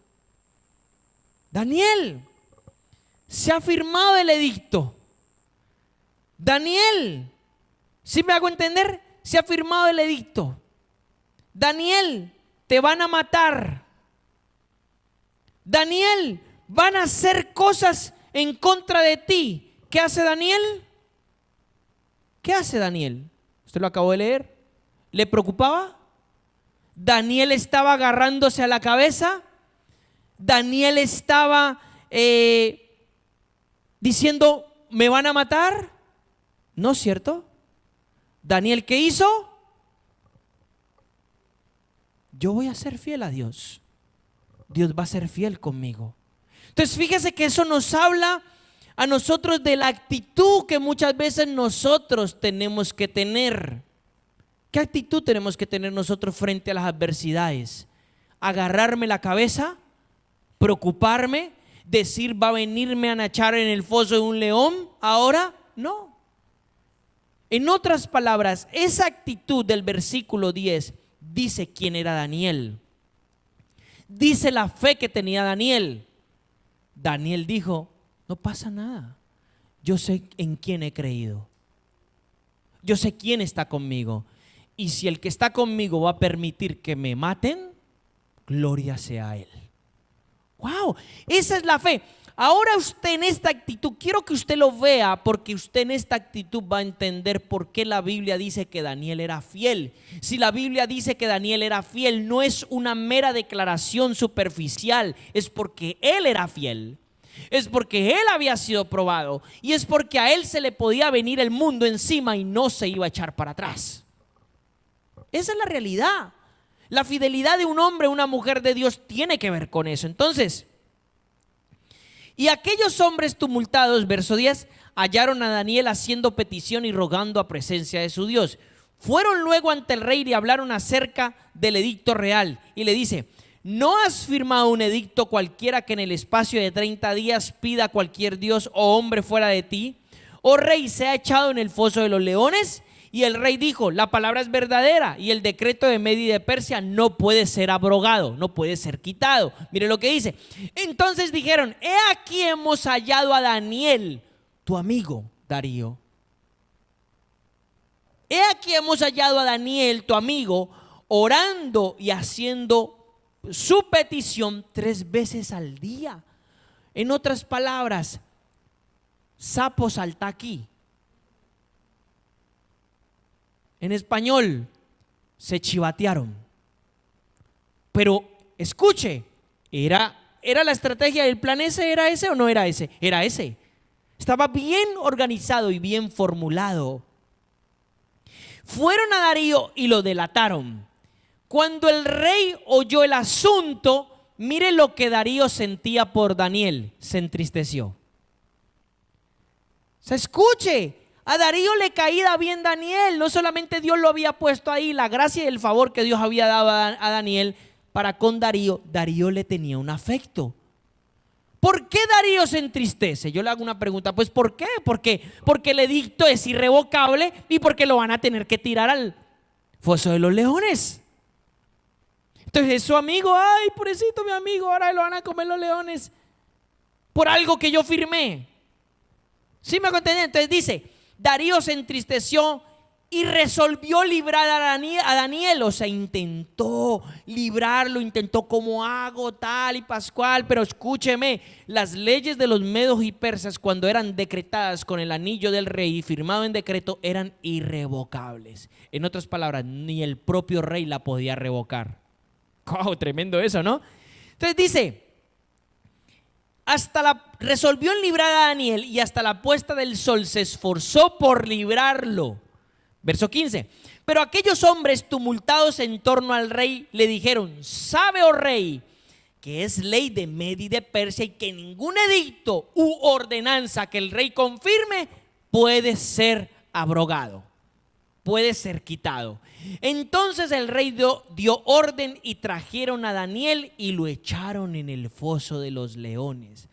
Daniel, se ha firmado el edicto. Daniel, ¿sí me hago entender? Se ha firmado el edicto. Daniel, te van a matar. Daniel, van a hacer cosas en contra de ti. ¿Qué hace Daniel? ¿Qué hace Daniel? ¿Usted lo acabó de leer? ¿Le preocupaba? Daniel estaba agarrándose a la cabeza. Daniel estaba diciendo, ¿me van a matar? ¿No es cierto? Daniel, ¿qué hizo? Yo voy a ser fiel a Dios. Dios va a ser fiel conmigo. Entonces fíjese que eso nos habla a nosotros de la actitud que muchas veces nosotros tenemos que tener. ¿Qué actitud tenemos que tener nosotros frente a las adversidades? ¿Agarrarme la cabeza? ¿Preocuparme? ¿Decir va a venirme a echar en el foso de un león ahora? No. En otras palabras, esa actitud del versículo 10 dice quién era Daniel. Dice la fe que tenía Daniel. Daniel dijo, no pasa nada. Yo sé en quién he creído. Yo sé quién está conmigo. Y si el que está conmigo va a permitir que me maten, gloria sea a él. ¡Wow! Esa es la fe. Ahora usted en esta actitud, quiero que usted lo vea, porque usted en esta actitud va a entender por qué la Biblia dice que Daniel era fiel. Si la Biblia dice que Daniel era fiel, no es una mera declaración superficial, es porque él era fiel. Es porque él había sido probado y es porque a él se le podía venir el mundo encima y no se iba a echar para atrás. Esa es la realidad. La fidelidad de un hombre o una mujer de Dios tiene que ver con eso. Entonces, y aquellos hombres tumultados, verso 10, hallaron a Daniel haciendo petición y rogando a presencia de su Dios. Fueron luego ante el rey y hablaron acerca del edicto real. Y le dice, ¿no has firmado un edicto cualquiera que en el espacio de 30 días pida a cualquier dios o hombre fuera de ti? Oh rey, ¿se ha echado en el foso de los leones? Y el rey dijo, la palabra es verdadera y el decreto de Media y de Persia no puede ser abrogado, no puede ser quitado. Mire lo que dice. Entonces dijeron, he aquí hemos hallado a Daniel, tu amigo Darío. He aquí hemos hallado a Daniel, tu amigo, orando y haciendo su petición 3 veces al día. En otras palabras, sapo salta aquí. En español, se chivatearon. Pero escuche, ¿era la estrategia del plan ese? ¿Era ese o no era ese? Era ese. Estaba bien organizado y bien formulado. Fueron a Darío y lo delataron. Cuando el rey oyó el asunto, mire lo que Darío sentía por Daniel. Se entristeció. Se escuche. A Darío le caía bien Daniel. No solamente Dios lo había puesto ahí, la gracia y el favor que Dios había dado a Daniel para con Darío. Darío le tenía un afecto. ¿Por qué Darío se entristece? Yo le hago una pregunta. Pues ¿por qué? Porque el edicto es irrevocable y porque lo van a tener que tirar al foso de los leones. Entonces su amigo, ay, pobrecito mi amigo, ahora lo van a comer los leones por algo que yo firmé. ¿Sí me hago entender? Entonces dice, Darío se entristeció y resolvió librar a Daniel. O sea, intentó librarlo, intentó como hago tal y pascual. Pero escúcheme, las leyes de los medos y persas, cuando eran decretadas con el anillo del rey y firmado en decreto, eran irrevocables. En otras palabras, ni el propio rey la podía revocar. ¡Wow! Tremendo eso, ¿no? Entonces dice, resolvió en librar a Daniel y hasta la puesta del sol se esforzó por librarlo. Verso 15. Pero aquellos hombres tumultados en torno al rey le dijeron: ¿sabe, oh rey, que es ley de Media y de Persia y que ningún edicto u ordenanza que el rey confirme puede ser abrogado, puede ser quitado? Entonces el rey dio orden y trajeron a Daniel y lo echaron en el foso de los leones.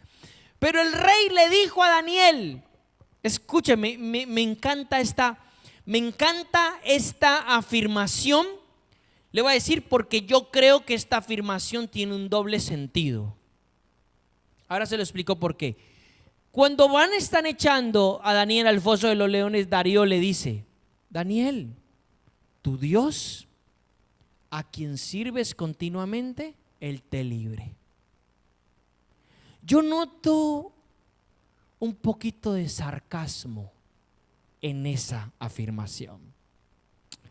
Pero el rey le dijo a Daniel, escúcheme, me encanta esta afirmación. Le voy a decir porque yo creo que esta afirmación tiene un doble sentido. Ahora se lo explico por qué. Cuando están echando a Daniel al foso de los leones, Darío le dice: Daniel, tu Dios, a quien sirves continuamente, Él te libre. Yo noto un poquito de sarcasmo en esa afirmación.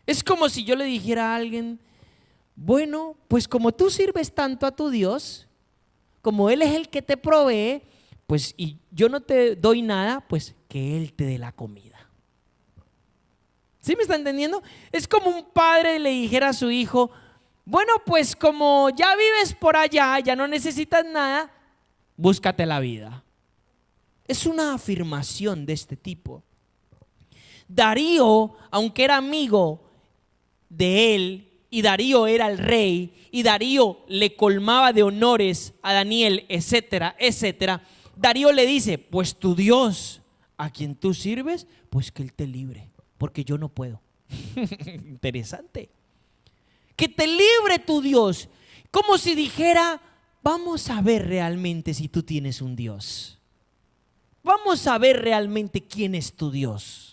Es como si yo le dijera a alguien: bueno, pues como tú sirves tanto a tu Dios, como Él es el que te provee, pues y yo no te doy nada, pues que Él te dé la comida. ¿Sí me está entendiendo? Es como un padre le dijera a su hijo: bueno, pues como ya vives por allá, ya no necesitas nada, búscate la vida. Es una afirmación de este tipo. Darío, aunque era amigo de él, y Darío era el rey, y Darío le colmaba de honores a Daniel, etcétera, etcétera, Darío le dice: pues tu Dios, a quien tú sirves, pues que Él te libre, porque yo no puedo. Interesante. Que te libre tu Dios. Como si dijera: vamos a ver realmente si tú tienes un Dios. Vamos a ver realmente quién es tu Dios.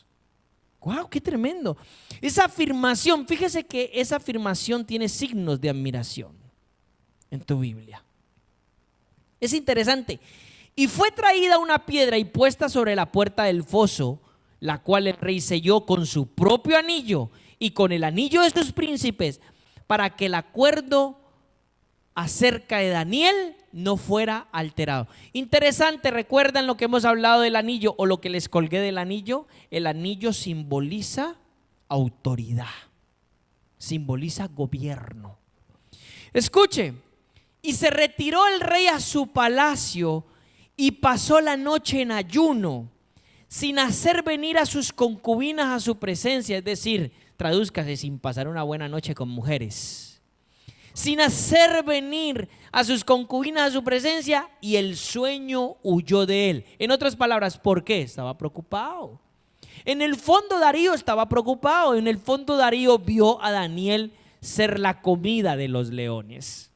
¡Wow! ¡Qué tremendo! Esa afirmación, fíjese que esa afirmación tiene signos de admiración en tu Biblia. Es interesante. Y fue traída una piedra y puesta sobre la puerta del foso, la cual el rey selló con su propio anillo y con el anillo de sus príncipes, para que el acuerdo acerca de Daniel no fuera alterado. Interesante, ¿recuerdan lo que hemos hablado del anillo o lo que les colgué del anillo? El anillo simboliza autoridad, simboliza gobierno. Escuche, y se retiró el rey a su palacio y pasó la noche en ayuno, sin hacer venir a sus concubinas a su presencia, es decir, tradúzcase, sin pasar una buena noche con mujeres. Sin hacer venir a sus concubinas a su presencia, y el sueño huyó de él. En otras palabras, ¿por qué? Estaba preocupado. En el fondo Darío estaba preocupado. En el fondo Darío vio a Daniel ser la comida de los leones.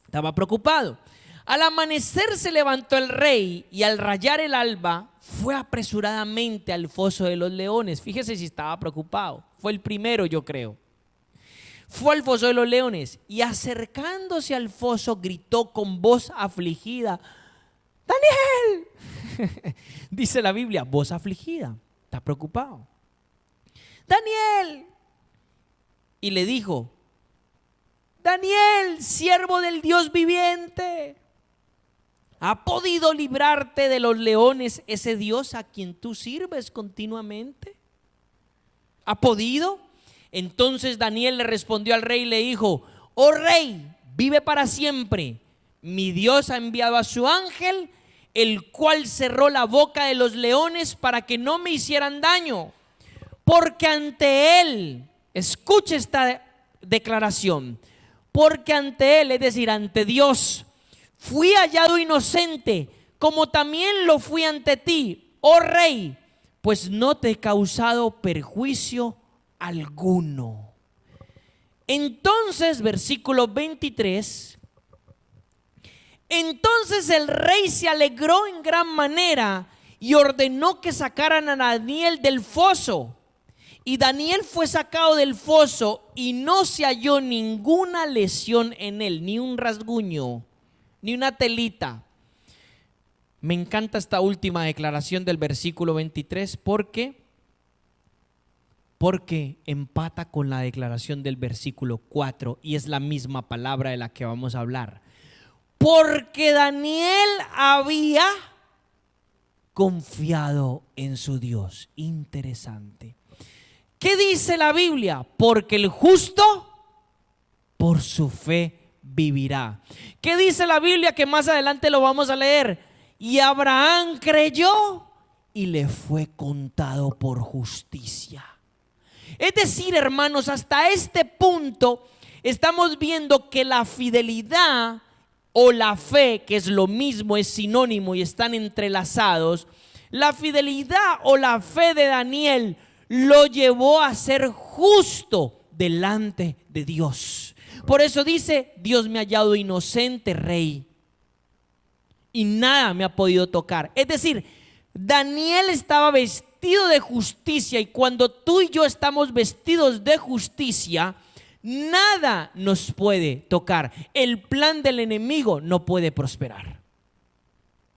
Estaba preocupado. Al amanecer se levantó el rey y al rayar el alba fue apresuradamente al foso de los leones. Fíjese si estaba preocupado. Fue el primero, yo creo. Fue al foso de los leones y acercándose al foso gritó con voz afligida: ¡Daniel! Dice la Biblia, voz afligida, está preocupado. ¡Daniel! Y le dijo: Daniel, siervo del Dios viviente, ¿ha podido librarte de los leones ese Dios a quien tú sirves continuamente? ¿Ha podido? Entonces Daniel le respondió al rey y le dijo: oh rey, vive para siempre. Mi Dios ha enviado a su ángel, el cual cerró la boca de los leones para que no me hicieran daño. Porque ante él, escuche esta declaración, porque ante él, es decir, ante Dios, fui hallado inocente, como también lo fui ante ti, oh rey, pues no te he causado perjuicio alguno. Entonces, versículo 23, entonces el rey se alegró en gran manera y ordenó que sacaran a Daniel del foso Y Daniel fue sacado del foso y no se halló ninguna lesión en él, ni un rasguño, ni una telita. Me encanta esta última declaración del versículo 23 porque empata con la declaración del versículo 4 y es la misma palabra de la que vamos a hablar. Porque Daniel había confiado en su Dios. Interesante. ¿Qué dice la Biblia? Porque el justo por su fe vivirá. ¿Qué dice la Biblia? Que más adelante lo vamos a leer. Y Abraham creyó y le fue contado por justicia. Es decir, hermanos, hasta este punto estamos viendo que la fidelidad o la fe, que es lo mismo, es sinónimo y están entrelazados. La fidelidad o la fe de Daniel lo llevó a ser justo delante de Dios. Por eso dice: Dios me ha hallado inocente, rey, y nada me ha podido tocar. Es decir, Daniel estaba vestido de justicia, y cuando tú y yo estamos vestidos de justicia, nada nos puede tocar. El plan del enemigo no puede prosperar.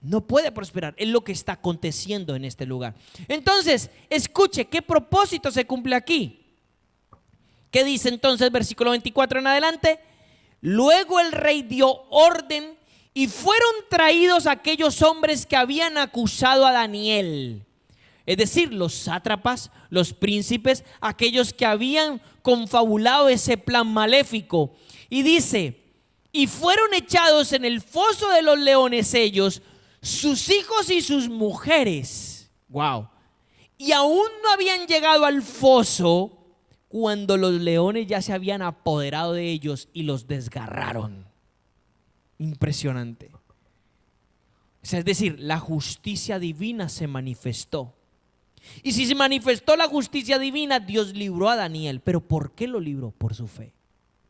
No puede prosperar. Es lo que está aconteciendo en este lugar. Entonces, escuche, ¿qué propósito se cumple aquí? ¿Qué dice entonces versículo 24 en adelante? Luego el rey dio orden y fueron traídos aquellos hombres que habían acusado a Daniel. Es decir, los sátrapas, los príncipes, aquellos que habían confabulado ese plan maléfico. Y dice: y fueron echados en el foso de los leones ellos, sus hijos y sus mujeres. Wow. Y aún no habían llegado al foso cuando los leones ya se habían apoderado de ellos y los desgarraron. Impresionante. Es decir, la justicia divina se manifestó. Y si se manifestó la justicia divina, Dios libró a Daniel. ¿Pero por qué lo libró? Por su fe,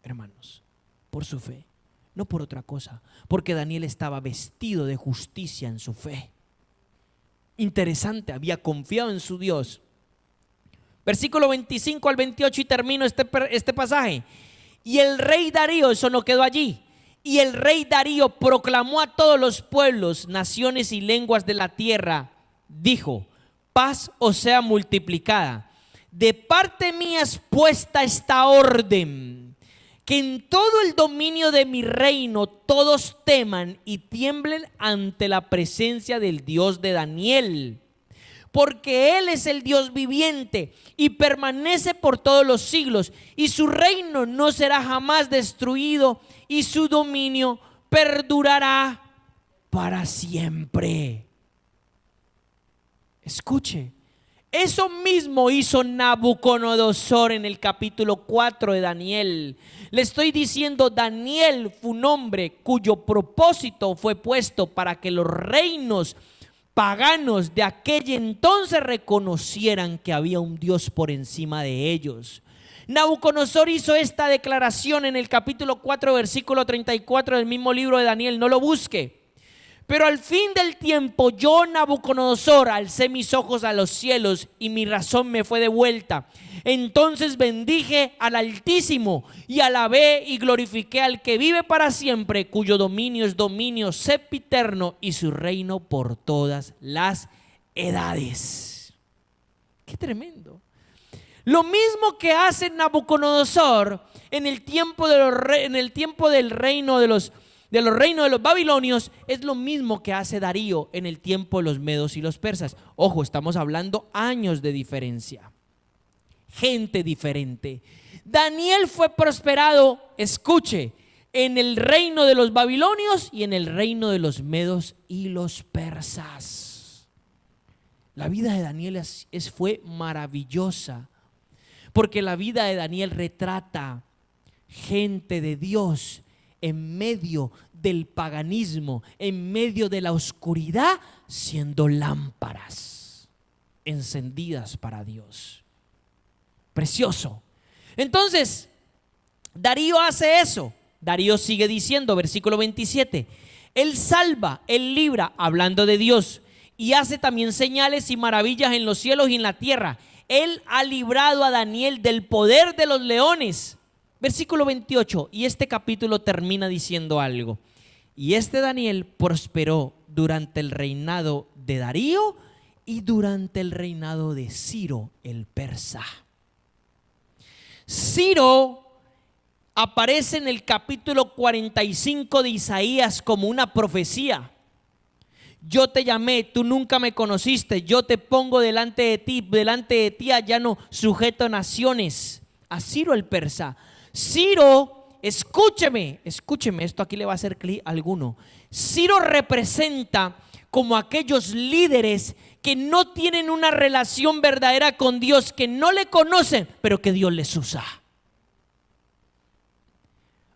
hermanos, por su fe, no por otra cosa. Porque Daniel estaba vestido de justicia en su fe. Interesante, había confiado en su Dios. Versículo 25 al 28 y termino este pasaje. Y el rey Darío, eso no quedó allí. Y el rey Darío proclamó a todos los pueblos, naciones y lenguas de la tierra, dijo: paz os sea multiplicada. De parte mía es puesta esta orden, que en todo el dominio de mi reino todos teman y tiemblen ante la presencia del Dios de Daniel, porque Él es el Dios viviente y permanece por todos los siglos, y su reino no será jamás destruido, y su dominio perdurará para siempre. Escuche, eso mismo hizo Nabucodonosor en el capítulo 4 de Daniel. Le estoy diciendo, Daniel fue un hombre cuyo propósito fue puesto para que los reinos paganos de aquel entonces reconocieran que había un Dios por encima de ellos. Nabucodonosor hizo esta declaración en el capítulo 4 versículo 34 del mismo libro de Daniel. No lo busque. Pero al fin del tiempo, yo, Nabucodonosor, alcé mis ojos a los cielos y mi razón me fue devuelta. Entonces bendije al Altísimo y alabé y glorifiqué al que vive para siempre, cuyo dominio es dominio sempiterno y su reino por todas las edades. ¡Qué tremendo! Lo mismo que hace Nabucodonosor en el tiempo del reino de los babilonios, es lo mismo que hace Darío en el tiempo de los medos y los persas. Ojo, estamos hablando años de diferencia, gente diferente. Daniel fue prosperado, escuche, en el reino de los babilonios y en el reino de los medos y los persas. La vida de Daniel fue maravillosa, porque la vida de Daniel retrata gente de Dios en medio del paganismo, en medio de la oscuridad, siendo lámparas encendidas para Dios. Precioso. Entonces, Darío hace eso. Darío sigue diciendo, versículo 27, Él salva, Él libra, hablando de Dios, y hace también señales y maravillas en los cielos y en la tierra. Él ha librado a Daniel del poder de los leones. Versículo 28, y este capítulo termina diciendo algo. Y este Daniel prosperó durante el reinado de Darío y durante el reinado de Ciro el persa. Ciro aparece en el capítulo 45 de Isaías como una profecía. Yo te llamé, tú nunca me conociste, yo te pongo delante de ti allano sujeto a naciones. A Ciro el persa. Ciro, escúcheme, esto aquí le va a hacer clic a alguno. Ciro representa como aquellos líderes que no tienen una relación verdadera con Dios, que no le conocen, pero que Dios les usa.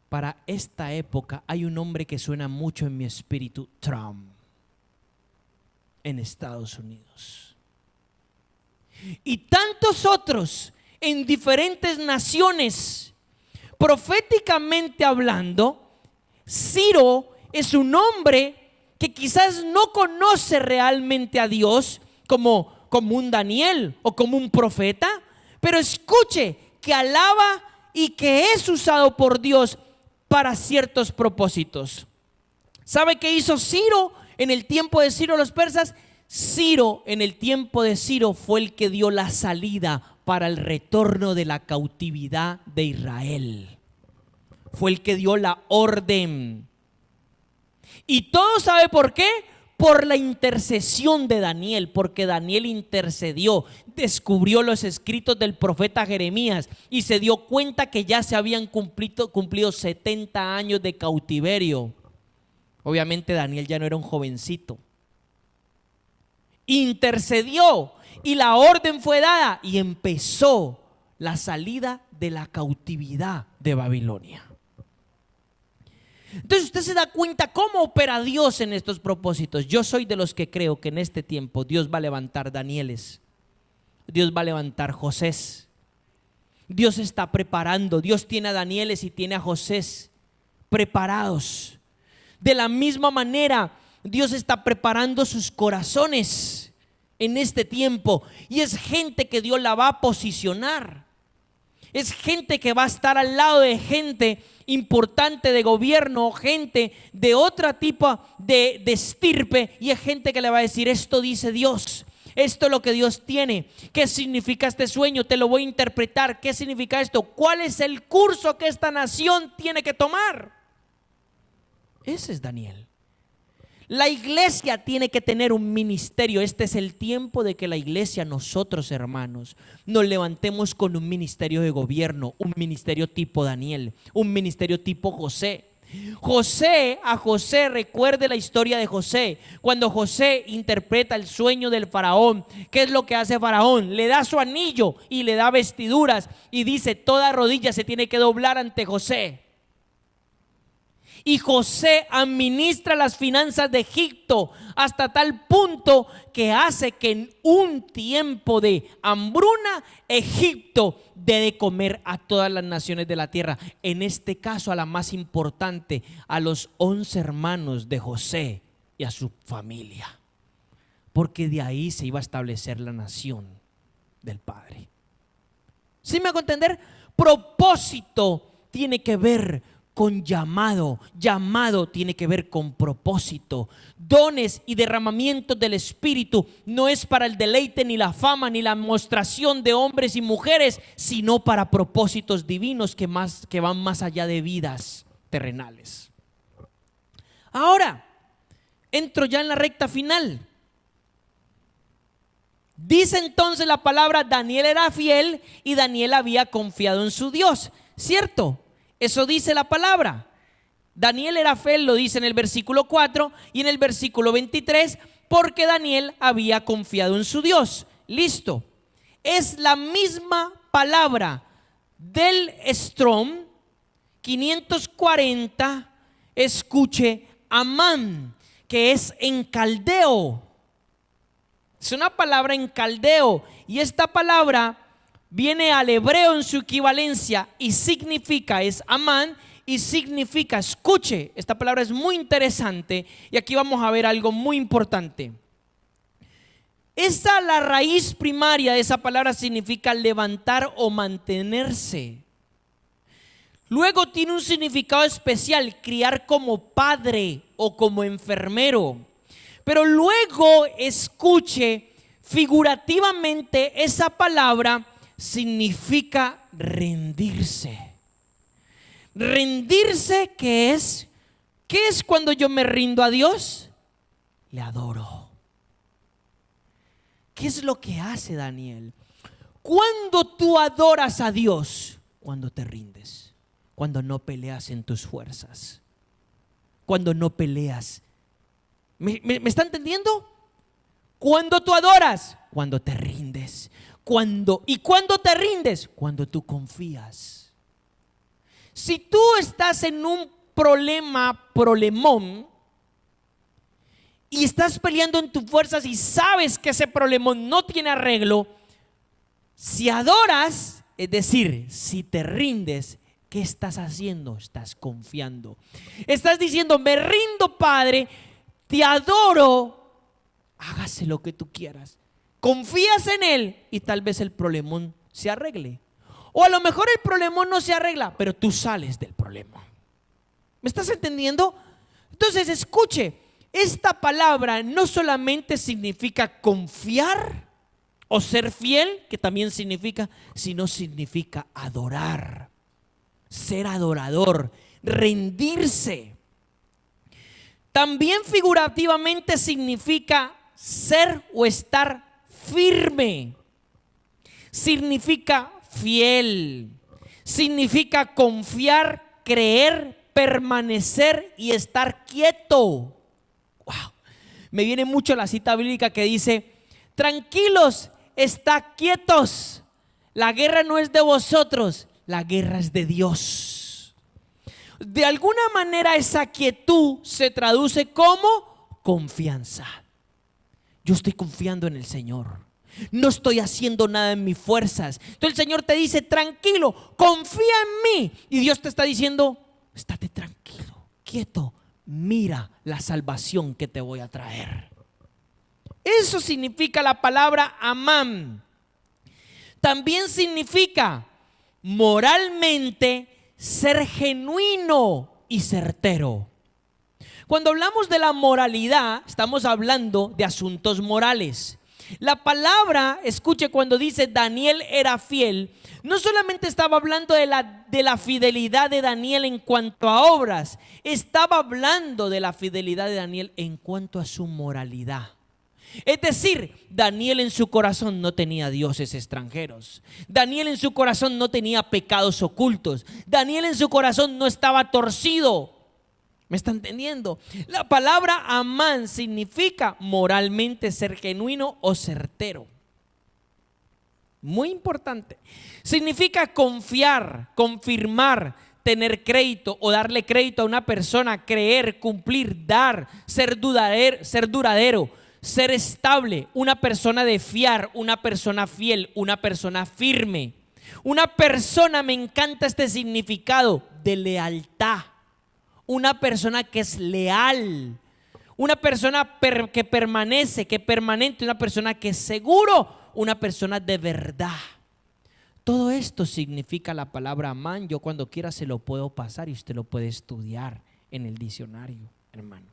Para esta época hay un nombre que suena mucho en mi espíritu: Trump, en Estados Unidos. Y tantos otros en diferentes naciones. Proféticamente hablando, Ciro es un hombre que quizás no conoce realmente a Dios como un Daniel o como un profeta, pero escuche que alaba y que es usado por Dios para ciertos propósitos. ¿Sabe qué hizo Ciro en el tiempo de Ciro los persas? Ciro en el tiempo de Ciro fue el que dio la salida para el retorno de la cautividad de Israel. Fue el que dio la orden. Y todo sabe por qué. Por la intercesión de Daniel, porque Daniel intercedió, descubrió los escritos del profeta Jeremías y se dio cuenta que ya se habían cumplido 70 años de cautiverio. Obviamente Daniel ya no era un jovencito. Intercedió y la orden fue dada y empezó la salida de la cautividad de Babilonia. Entonces usted se da cuenta cómo opera Dios en estos propósitos. Yo soy de los que creo que en este tiempo Dios va a levantar Danieles, Dios va a levantar Josés. Dios está preparando, Dios tiene a Danieles y tiene a Josés preparados. De la misma manera, Dios está preparando sus corazones en este tiempo, y es gente que Dios la va a posicionar. Es gente que va a estar al lado de gente importante de gobierno, gente de otro tipo de estirpe, y es gente que le va a decir: esto dice Dios, esto es lo que Dios tiene. ¿Qué significa este sueño? Te lo voy a interpretar. ¿Qué significa esto? ¿Cuál es el curso que esta nación tiene que tomar? Ese es Daniel. La iglesia tiene que tener un ministerio. Este es el tiempo de que la iglesia, nosotros hermanos, nos levantemos con un ministerio de gobierno, un ministerio tipo Daniel, un ministerio tipo José. A José, recuerde la historia de José. Cuando José interpreta el sueño del faraón, ¿qué es lo que hace Faraón? Le da su anillo y le da vestiduras y dice: toda rodilla se tiene que doblar ante José. Y José administra las finanzas de Egipto hasta tal punto que hace que en un tiempo de hambruna Egipto dé de comer a todas las naciones de la tierra. En este caso a la más importante, a los 11 hermanos de José y a su familia, porque de ahí se iba a establecer la nación del Padre. ¿Sí me hago entender? Propósito tiene que ver con llamado, llamado tiene que ver con propósito. Dones y derramamientos del Espíritu no es para el deleite, ni la fama, ni la mostración de hombres y mujeres, sino para propósitos divinos que van más allá de vidas terrenales. Ahora, entro ya en la recta final. Dice entonces la palabra: Daniel era fiel y Daniel había confiado en su Dios, ¿cierto? Eso dice la palabra. Daniel era fiel, lo dice en el versículo 4 y en el versículo 23, porque Daniel había confiado en su Dios. Listo. Es la misma palabra del Strong 540, escuche, Amán, que es en caldeo. Es una palabra en caldeo, y esta palabra viene al hebreo en su equivalencia y significa, es Amán, y significa, escuche, esta palabra es muy interesante y aquí vamos a ver algo muy importante. La raíz primaria de esa palabra significa levantar o mantenerse. Luego tiene un significado especial, criar como padre o como enfermero. Pero luego escuche, figurativamente esa palabra significa rendirse. Rendirse, ¿qué es? ¿Qué es cuando yo me rindo a Dios? Le adoro. ¿Qué es lo que hace Daniel? Cuando tú adoras a Dios, cuando te rindes, cuando no peleas en tus fuerzas, cuando no peleas. ¿Me está entendiendo? Cuando tú adoras, cuando te rindes. ¿Y cuándo te rindes? Cuando tú confías. Si tú estás en un problemón, y estás peleando en tus fuerzas y sabes que ese problemón no tiene arreglo, si adoras, es decir, si te rindes, ¿qué estás haciendo? Estás confiando. Estás diciendo, me rindo, Padre, te adoro, hágase lo que tú quieras. Confías en Él y tal vez el problemón se arregle. O a lo mejor el problemón no se arregla, pero tú sales del problema. ¿Me estás entendiendo? Entonces escuche, esta palabra no solamente significa confiar o ser fiel, que también significa, sino significa adorar, ser adorador, rendirse. También figurativamente significa ser o estar firme, significa fiel, significa confiar, creer, permanecer y estar quieto. Wow. Me viene mucho la cita bíblica que dice: tranquilos, está quietos, la guerra no es de vosotros, la guerra es de Dios. De alguna manera esa quietud se traduce como confianza. Yo estoy confiando en el Señor, no estoy haciendo nada en mis fuerzas. Entonces el Señor te dice: tranquilo, confía en mí. Y Dios te está diciendo: estate tranquilo, quieto, mira la salvación que te voy a traer. Eso significa la palabra amán. También significa moralmente ser genuino y certero. Cuando hablamos de la moralidad, estamos hablando de asuntos morales. La palabra, escuche, cuando dice Daniel era fiel, no solamente estaba hablando de la fidelidad de Daniel en cuanto a obras, estaba hablando de la fidelidad de Daniel en cuanto a su moralidad. Es decir, Daniel en su corazón no tenía dioses extranjeros. Daniel en su corazón no tenía pecados ocultos. Daniel en su corazón no estaba torcido. ¿Me está entendiendo? La palabra amán significa moralmente ser genuino o certero. Muy importante. Significa confiar, confirmar, tener crédito o darle crédito a una persona, creer, cumplir, dar, ser duradero, ser estable, una persona de fiar, una persona fiel, una persona firme. Una persona, me encanta este significado, de lealtad. Una persona que es leal, una persona que permanece, que es permanente, una persona que es seguro, una persona de verdad. Todo esto significa la palabra amán. Yo cuando quiera se lo puedo pasar y usted lo puede estudiar en el diccionario, hermano.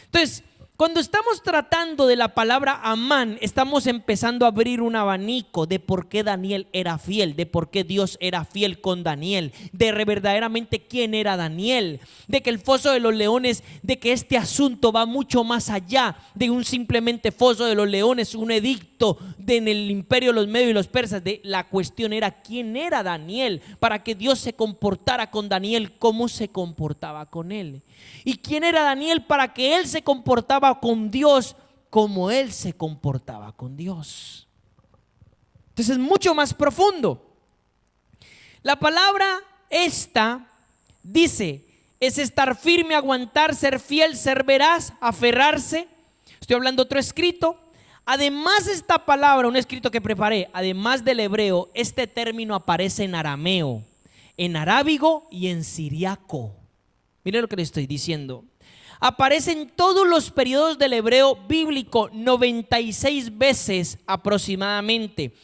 Entonces, cuando estamos tratando de la palabra amán, estamos empezando a abrir un abanico de por qué Daniel era fiel, de por qué Dios era fiel con Daniel, de verdaderamente quién era Daniel, de que el foso de los leones, de que este asunto va mucho más allá de un simplemente foso de los leones, un edicto en el imperio de los medios y los persas. La cuestión era quién era Daniel, para que Dios se comportara con Daniel como se comportaba con él. ¿Y quién era Daniel para que él se comportaba con Dios como él se comportaba con Dios? Entonces es mucho más profundo. La palabra esta dice, es estar firme, aguantar, ser fiel, ser veraz, aferrarse. Estoy hablando de otro escrito. Además, esta palabra, un escrito que preparé, además del hebreo, este término aparece en arameo, en arábigo y en siriaco. Mire lo que le estoy diciendo. Aparece en todos los periodos del hebreo bíblico 96 veces aproximadamente,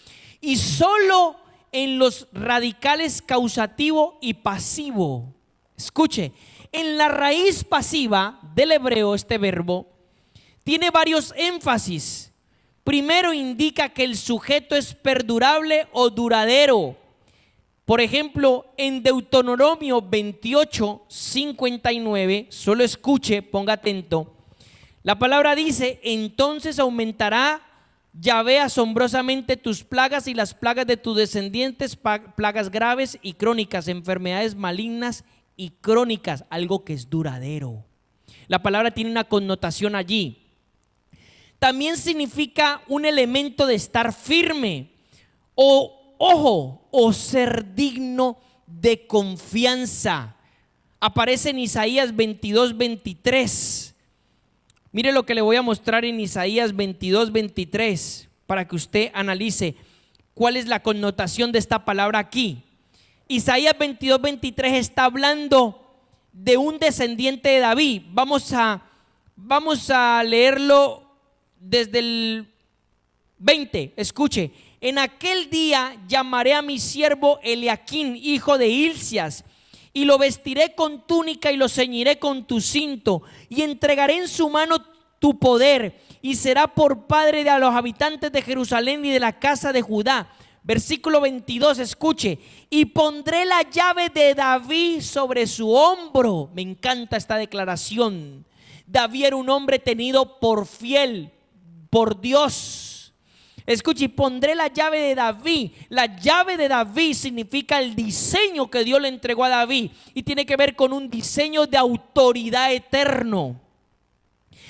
y solo en los radicales causativo y pasivo. Escuche, en la raíz pasiva del hebreo este verbo tiene varios énfasis. Primero, indica que el sujeto es perdurable o duradero. Por ejemplo, en Deuteronomio 28:59, solo escuche, ponga atento. La palabra dice: entonces aumentará Yahvé asombrosamente tus plagas y las plagas de tus descendientes, plagas graves y crónicas, enfermedades malignas y crónicas, algo que es duradero. La palabra tiene una connotación allí. También significa un elemento de estar firme o ser digno de confianza. Aparece en Isaías 22:23. Mire lo que le voy a mostrar en Isaías 22:23 para que usted analice cuál es la connotación de esta palabra aquí. Isaías 22:23 está hablando de un descendiente de David. Vamos a leerlo desde el 20. Escuche: en aquel día llamaré a mi siervo Eliaquín, hijo de Hilcias, y lo vestiré con túnica y lo ceñiré con tu cinto, y entregaré en su mano tu poder, y será por padre de los habitantes de Jerusalén y de la casa de Judá. Versículo 22, escuche: y pondré la llave de David sobre su hombro. Me encanta esta declaración. David era un hombre tenido por fiel, por Dios. Escuche: y pondré la llave de David. La llave de David significa el diseño que Dios le entregó a David, y tiene que ver con un diseño de autoridad eterno.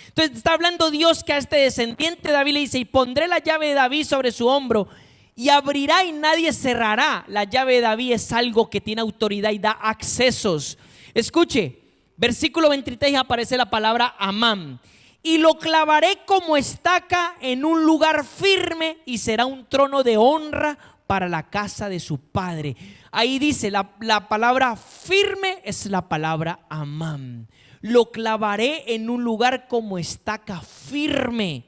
Entonces está hablando Dios que a este descendiente de David le dice: y pondré la llave de David sobre su hombro, y abrirá y nadie cerrará. La llave de David es algo que tiene autoridad y da accesos. Escuche, versículo 23, aparece la palabra Amán. Y lo clavaré como estaca en un lugar firme, y será un trono de honra para la casa de su padre. Ahí dice la palabra firme, es la palabra Amán. Lo clavaré en un lugar como estaca firme,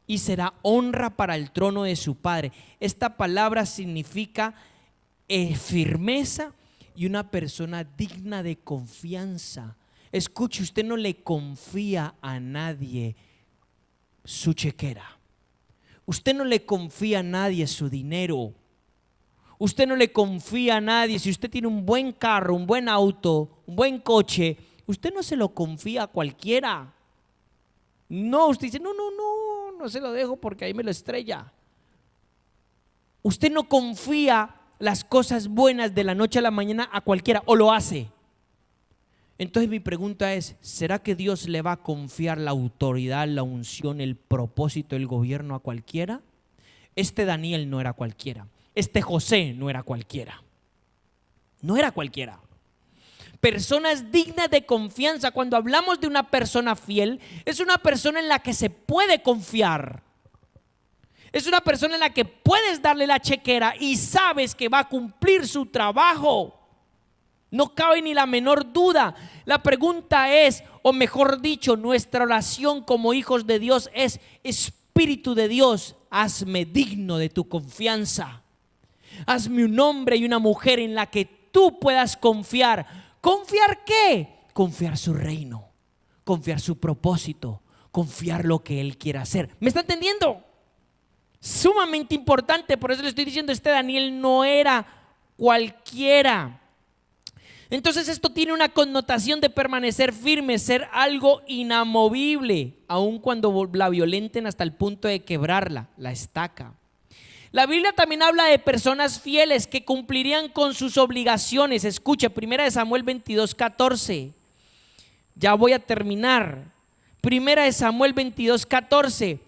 y será honra para el trono de su padre. Esta palabra significa firmeza y una persona digna de confianza. Escuche, usted no le confía a nadie su chequera. Usted no le confía a nadie su dinero. Usted no le confía a nadie. Si usted tiene un buen carro, un buen auto, un buen coche, usted no se lo confía a cualquiera. No, usted dice: no se lo dejo porque ahí me lo estrella. Usted no confía las cosas buenas de la noche a la mañana a cualquiera, o lo hace. Entonces mi pregunta es: ¿será que Dios le va a confiar la autoridad, la unción, el propósito, el gobierno a cualquiera? Este Daniel no era cualquiera. Este José no era cualquiera. No era cualquiera. Personas dignas de confianza. Cuando hablamos de una persona fiel, es una persona en la que se puede confiar. Es una persona en la que puedes darle la chequera y sabes que va a cumplir su trabajo. No cabe ni la menor duda. La pregunta es, o mejor dicho, nuestra oración como hijos de Dios es: Espíritu de Dios, hazme digno de tu confianza. Hazme un hombre y una mujer en la que tú puedas confiar. ¿Confiar qué? Confiar su reino, confiar su propósito, confiar lo que Él quiera hacer. ¿Me está entendiendo? Sumamente importante. Por eso le estoy diciendo, este Daniel no era cualquiera. Entonces esto tiene una connotación de permanecer firme, ser algo inamovible, aun cuando la violenten hasta el punto de quebrarla, la estaca. La Biblia también habla de personas fieles que cumplirían con sus obligaciones. Escuche, 1 Samuel 22:14. Ya voy a terminar. 1 Samuel 22:14.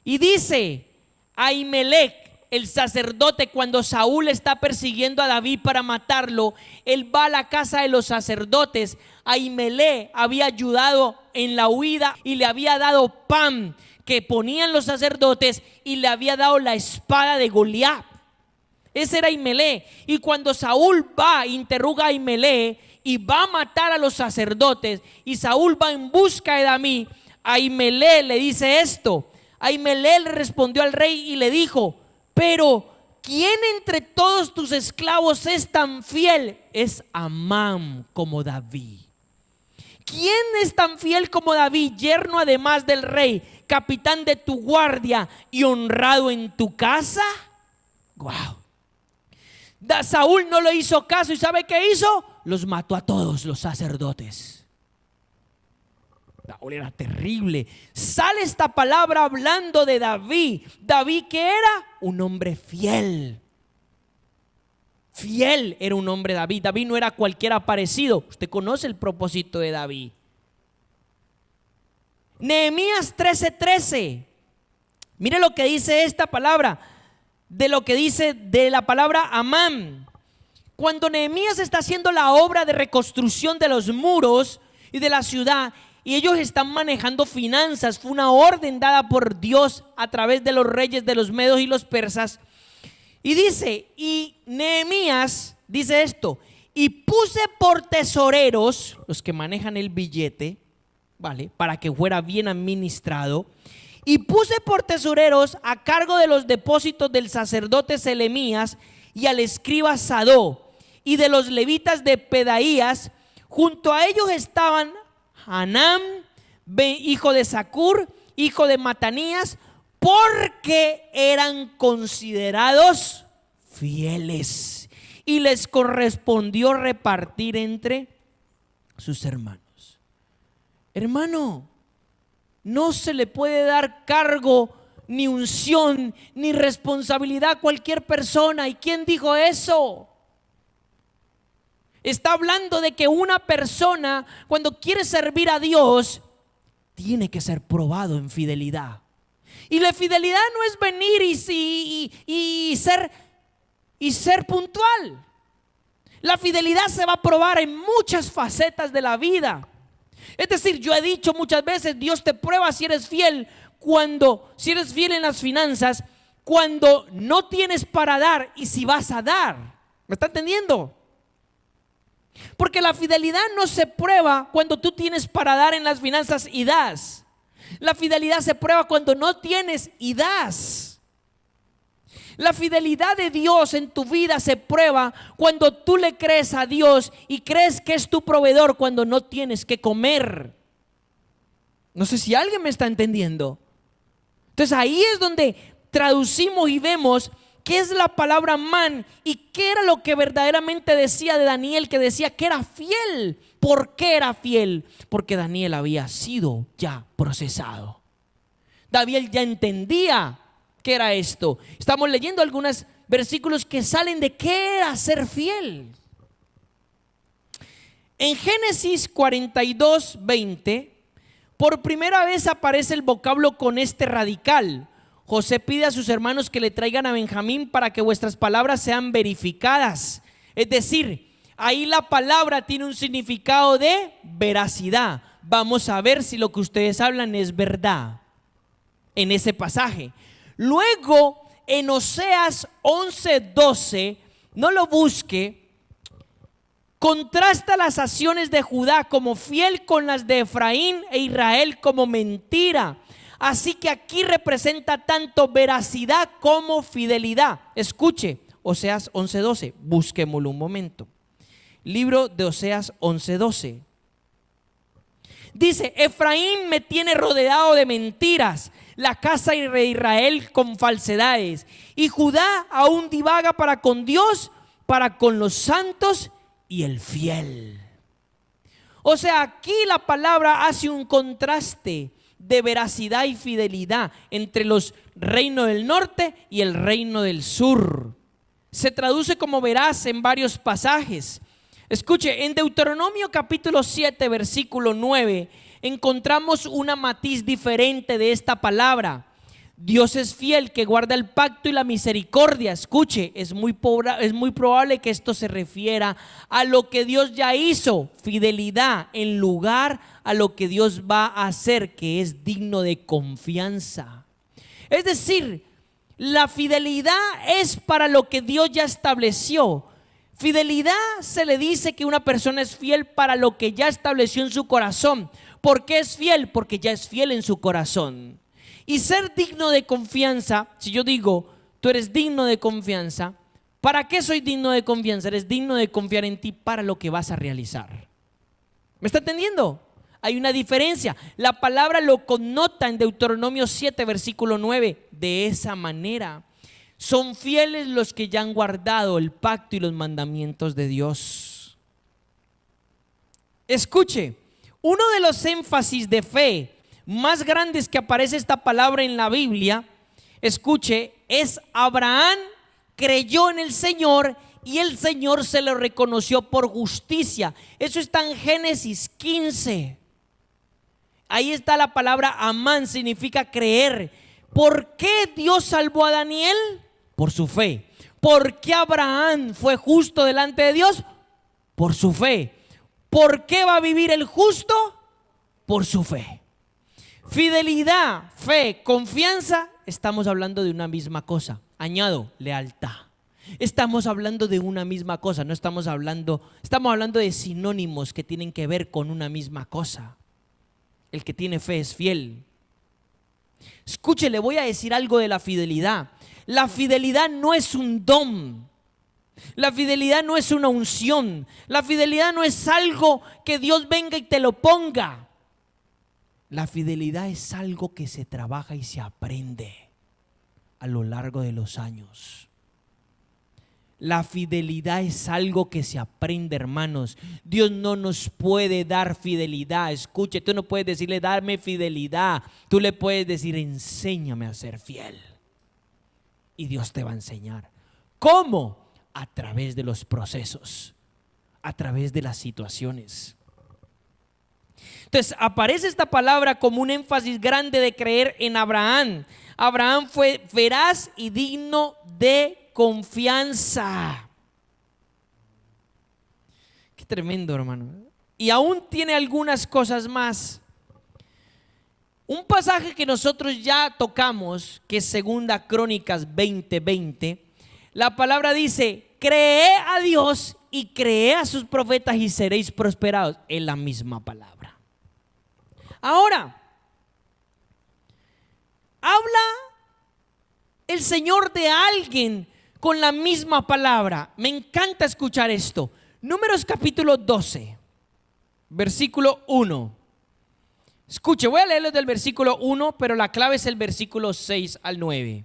Y dice: Ahimelech, el sacerdote, cuando Saúl está persiguiendo a David para matarlo, él va a la casa de los sacerdotes. Ahimelech había ayudado en la huida y le había dado pan que ponían los sacerdotes, y le había dado la espada de Goliat. Ese era Ahimelech. Y cuando Saúl va, interroga a Ahimelech y va a matar a los sacerdotes, y Saúl va en busca de David, Ahimelech le dice esto. Ahimelech le respondió al rey y le dijo: pero ¿quién entre todos tus esclavos es tan fiel? Es Amán como David. ¿Quién es tan fiel como David, yerno además del rey, capitán de tu guardia y honrado en tu casa? Wow. Saúl no le hizo caso, y ¿sabe qué hizo? Los mató a todos los sacerdotes. Saúl era terrible. Sale esta palabra hablando de David. David, ¿qué era? Un hombre fiel. Fiel era un hombre David. David no era cualquiera parecido. Usted conoce el propósito de David. Nehemías 13:13. Mire lo que dice esta palabra, de lo que dice de la palabra Amán. Cuando Nehemías está haciendo la obra de reconstrucción de los muros y de la ciudad, y ellos están manejando finanzas, fue una orden dada por Dios a través de los reyes de los medos y los persas. Y dice, y Nehemías dice esto: y puse por tesoreros, los que manejan el billete, ¿vale?, para que fuera bien administrado. Y puse por tesoreros a cargo de los depósitos del sacerdote Selemías y al escriba Sadó, y de los levitas de Pedaías. Junto a ellos estaban Hanán, hijo de Zacur, hijo de Matanías, porque eran considerados fieles, y les correspondió repartir entre sus hermanos. Hermano, no se le puede dar cargo, ni unción, ni responsabilidad a cualquier persona. ¿Y quién dijo eso? Está hablando de que una persona, cuando quiere servir a Dios, tiene que ser probado en fidelidad. Y la fidelidad no es venir y ser puntual. La fidelidad se va a probar en muchas facetas de la vida. Es decir, yo he dicho muchas veces, Dios te prueba si eres fiel en las finanzas, cuando no tienes para dar y si vas a dar. ¿Me está entendiendo? Porque la fidelidad no se prueba cuando tú tienes para dar en las finanzas y das. La fidelidad se prueba cuando no tienes y das. La fidelidad de Dios en tu vida se prueba cuando tú le crees a Dios y crees que es tu proveedor cuando no tienes que comer. No sé si alguien me está entendiendo. Entonces ahí es donde traducimos y vemos qué es la palabra man y qué era lo que verdaderamente decía de Daniel, que decía que era fiel. ¿Por qué era fiel? Porque Daniel había sido ya procesado. Daniel ya entendía qué era esto. Estamos leyendo algunos versículos que salen de qué era ser fiel. En Génesis 42:20, por primera vez aparece el vocablo con este radical. José pide a sus hermanos que le traigan a Benjamín para que vuestras palabras sean verificadas. Es decir, ahí la palabra tiene un significado de veracidad. Vamos a ver si lo que ustedes hablan es verdad en ese pasaje. Luego en Oseas 11:12, no lo busque, contrasta las acciones de Judá como fiel con las de Efraín e Israel como mentira. Así que aquí representa tanto veracidad como fidelidad. Escuche, Oseas 11:12, busquémoslo un momento. Libro de Oseas 11:12. Dice: Efraín me tiene rodeado de mentiras, la casa de Israel con falsedades, y Judá aún divaga para con Dios, para con los santos y el fiel. O sea, aquí la palabra hace un contraste de veracidad y fidelidad entre los reinos del norte y el reino del sur. Se traduce como veraz en varios pasajes. Escuche, en Deuteronomio capítulo 7 versículo 9 encontramos una matiz diferente de esta palabra. Dios es fiel, que guarda el pacto y la misericordia. Escuche, es muy probable que esto se refiera a lo que Dios ya hizo, fidelidad en lugar a lo que Dios va a hacer, que es digno de confianza. Es decir, la fidelidad es para lo que Dios ya estableció. Fidelidad se le dice que una persona es fiel para lo que ya estableció en su corazón. ¿Por qué es fiel? Porque ya es fiel en su corazón. Y ser digno de confianza, si yo digo, tú eres digno de confianza, ¿para qué soy digno de confianza? Eres digno de confiar en ti para lo que vas a realizar. ¿Me está entendiendo? Hay una diferencia. La palabra lo connota en Deuteronomio 7, versículo 9, de esa manera. Son fieles los que ya han guardado el pacto y los mandamientos de Dios. Escuche, uno de los énfasis de fe más grandes que aparece esta palabra en la Biblia, escuche, es Abraham creyó en el Señor y el Señor se lo reconoció por justicia. Eso está en Génesis 15. Ahí está la palabra amán, significa creer. ¿Por qué Dios salvó a Daniel? Por su fe. ¿Por qué Abraham fue justo delante de Dios? Por su fe. ¿Por qué va a vivir el justo? Por su fe. Fidelidad, fe, confianza, estamos hablando de una misma cosa. Añado, lealtad. Estamos hablando de una misma cosa, no estamos hablando de sinónimos que tienen que ver con una misma cosa. El que tiene fe es fiel. Escuche, le voy a decir algo de la fidelidad. La fidelidad no es un don. La fidelidad no es una unción. La fidelidad no es algo que Dios venga y te lo ponga. La fidelidad es algo que se trabaja y se aprende a lo largo de los años. La fidelidad es algo que se aprende, hermanos. Dios no nos puede dar fidelidad. Escuche, tú no puedes decirle, dame fidelidad. Tú le puedes decir, enséñame a ser fiel. Y Dios te va a enseñar. ¿Cómo? A través de los procesos, a través de las situaciones. Entonces aparece esta palabra como un énfasis grande de creer en Abraham. Abraham fue veraz y digno de confianza. Qué tremendo, hermano. Y aún tiene algunas cosas más. Un pasaje que nosotros ya tocamos, que es Segunda Crónicas 20:20, la palabra dice, cree a Dios y cree a sus profetas y seréis prosperados. Es la misma palabra. Ahora, habla el Señor de alguien con la misma palabra. Me encanta escuchar esto. Números capítulo 12, versículo 1. Escuche, voy a leerlo del versículo 1, pero la clave es el versículo 6 al 9.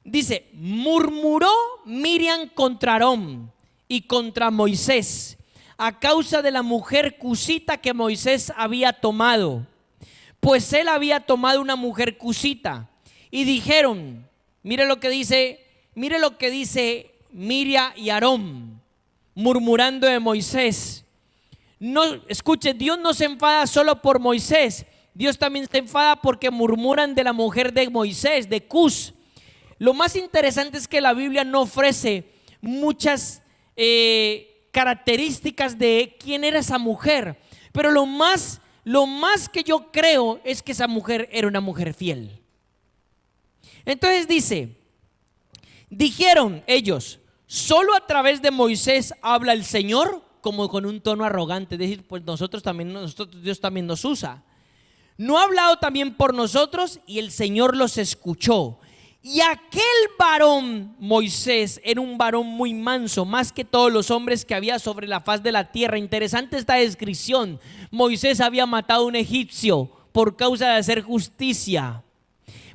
Dice, murmuró Miriam contra Aarón y contra Moisés a causa de la mujer cusita que Moisés había tomado, pues él había tomado una mujer cusita. Y dijeron, mire lo que dice Miriam y Aarón, murmurando de Moisés. No, escuche, Dios no se enfada solo por Moisés, Dios también se enfada porque murmuran de la mujer de Moisés, de Cus. Lo más interesante es que la Biblia no ofrece muchas características de quién era esa mujer, pero lo más que yo creo es que esa mujer era una mujer fiel. Entonces dijeron ellos, solo a través de Moisés habla el Señor, como con un tono arrogante, es decir, pues nosotros Dios también nos usa. ¿No ha hablado también por nosotros? Y el Señor los escuchó. Y aquel varón, Moisés, era un varón muy manso, más que todos los hombres que había sobre la faz de la tierra. Interesante esta descripción. Moisés había matado a un egipcio por causa de hacer justicia.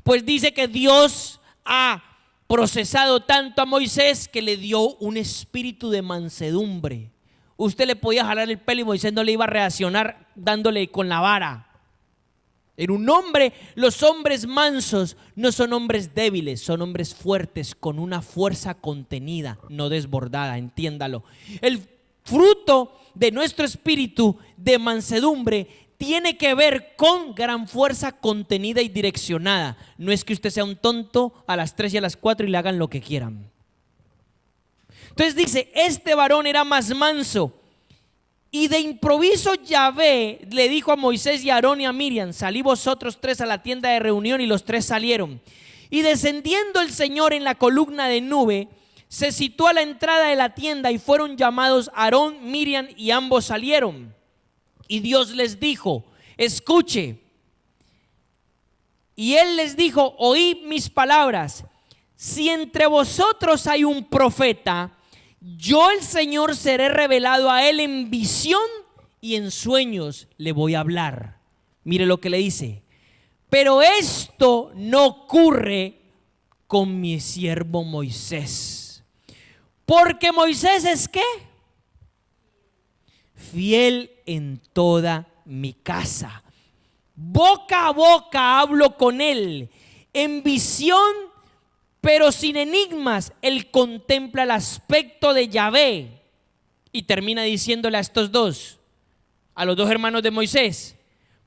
Pues dice que Dios ha procesado tanto a Moisés que le dio un espíritu de mansedumbre. Usted le podía jalar el pelo y Moisés no le iba a reaccionar dándole con la vara. Era un hombre. Los hombres mansos no son hombres débiles, son hombres fuertes con una fuerza contenida, no desbordada, entiéndalo. El fruto de nuestro espíritu de mansedumbre tiene que ver con gran fuerza contenida y direccionada. No es que usted sea un tonto a las 3 y a las 4 y le hagan lo que quieran. Entonces dice, este varón era más manso. Y de improviso Yahvé le dijo a Moisés y a Aarón y a Miriam, salí vosotros 3 a la tienda de reunión, y los 3 salieron. Y descendiendo el Señor en la columna de nube, se situó a la entrada de la tienda y fueron llamados Aarón, Miriam y ambos salieron. Y Dios les dijo: escuche. Y él les dijo: oíd mis palabras. Si entre vosotros hay un profeta, yo el Señor seré revelado a él en visión y en sueños le voy a hablar. Mire lo que le dice: pero esto no ocurre con mi siervo Moisés. Porque Moisés es ¿qué? Fiel en toda mi casa. Boca a boca hablo con él, en visión pero sin enigmas. Él contempla el aspecto de Yahvé. Y termina diciéndole a estos dos, a los dos hermanos de Moisés: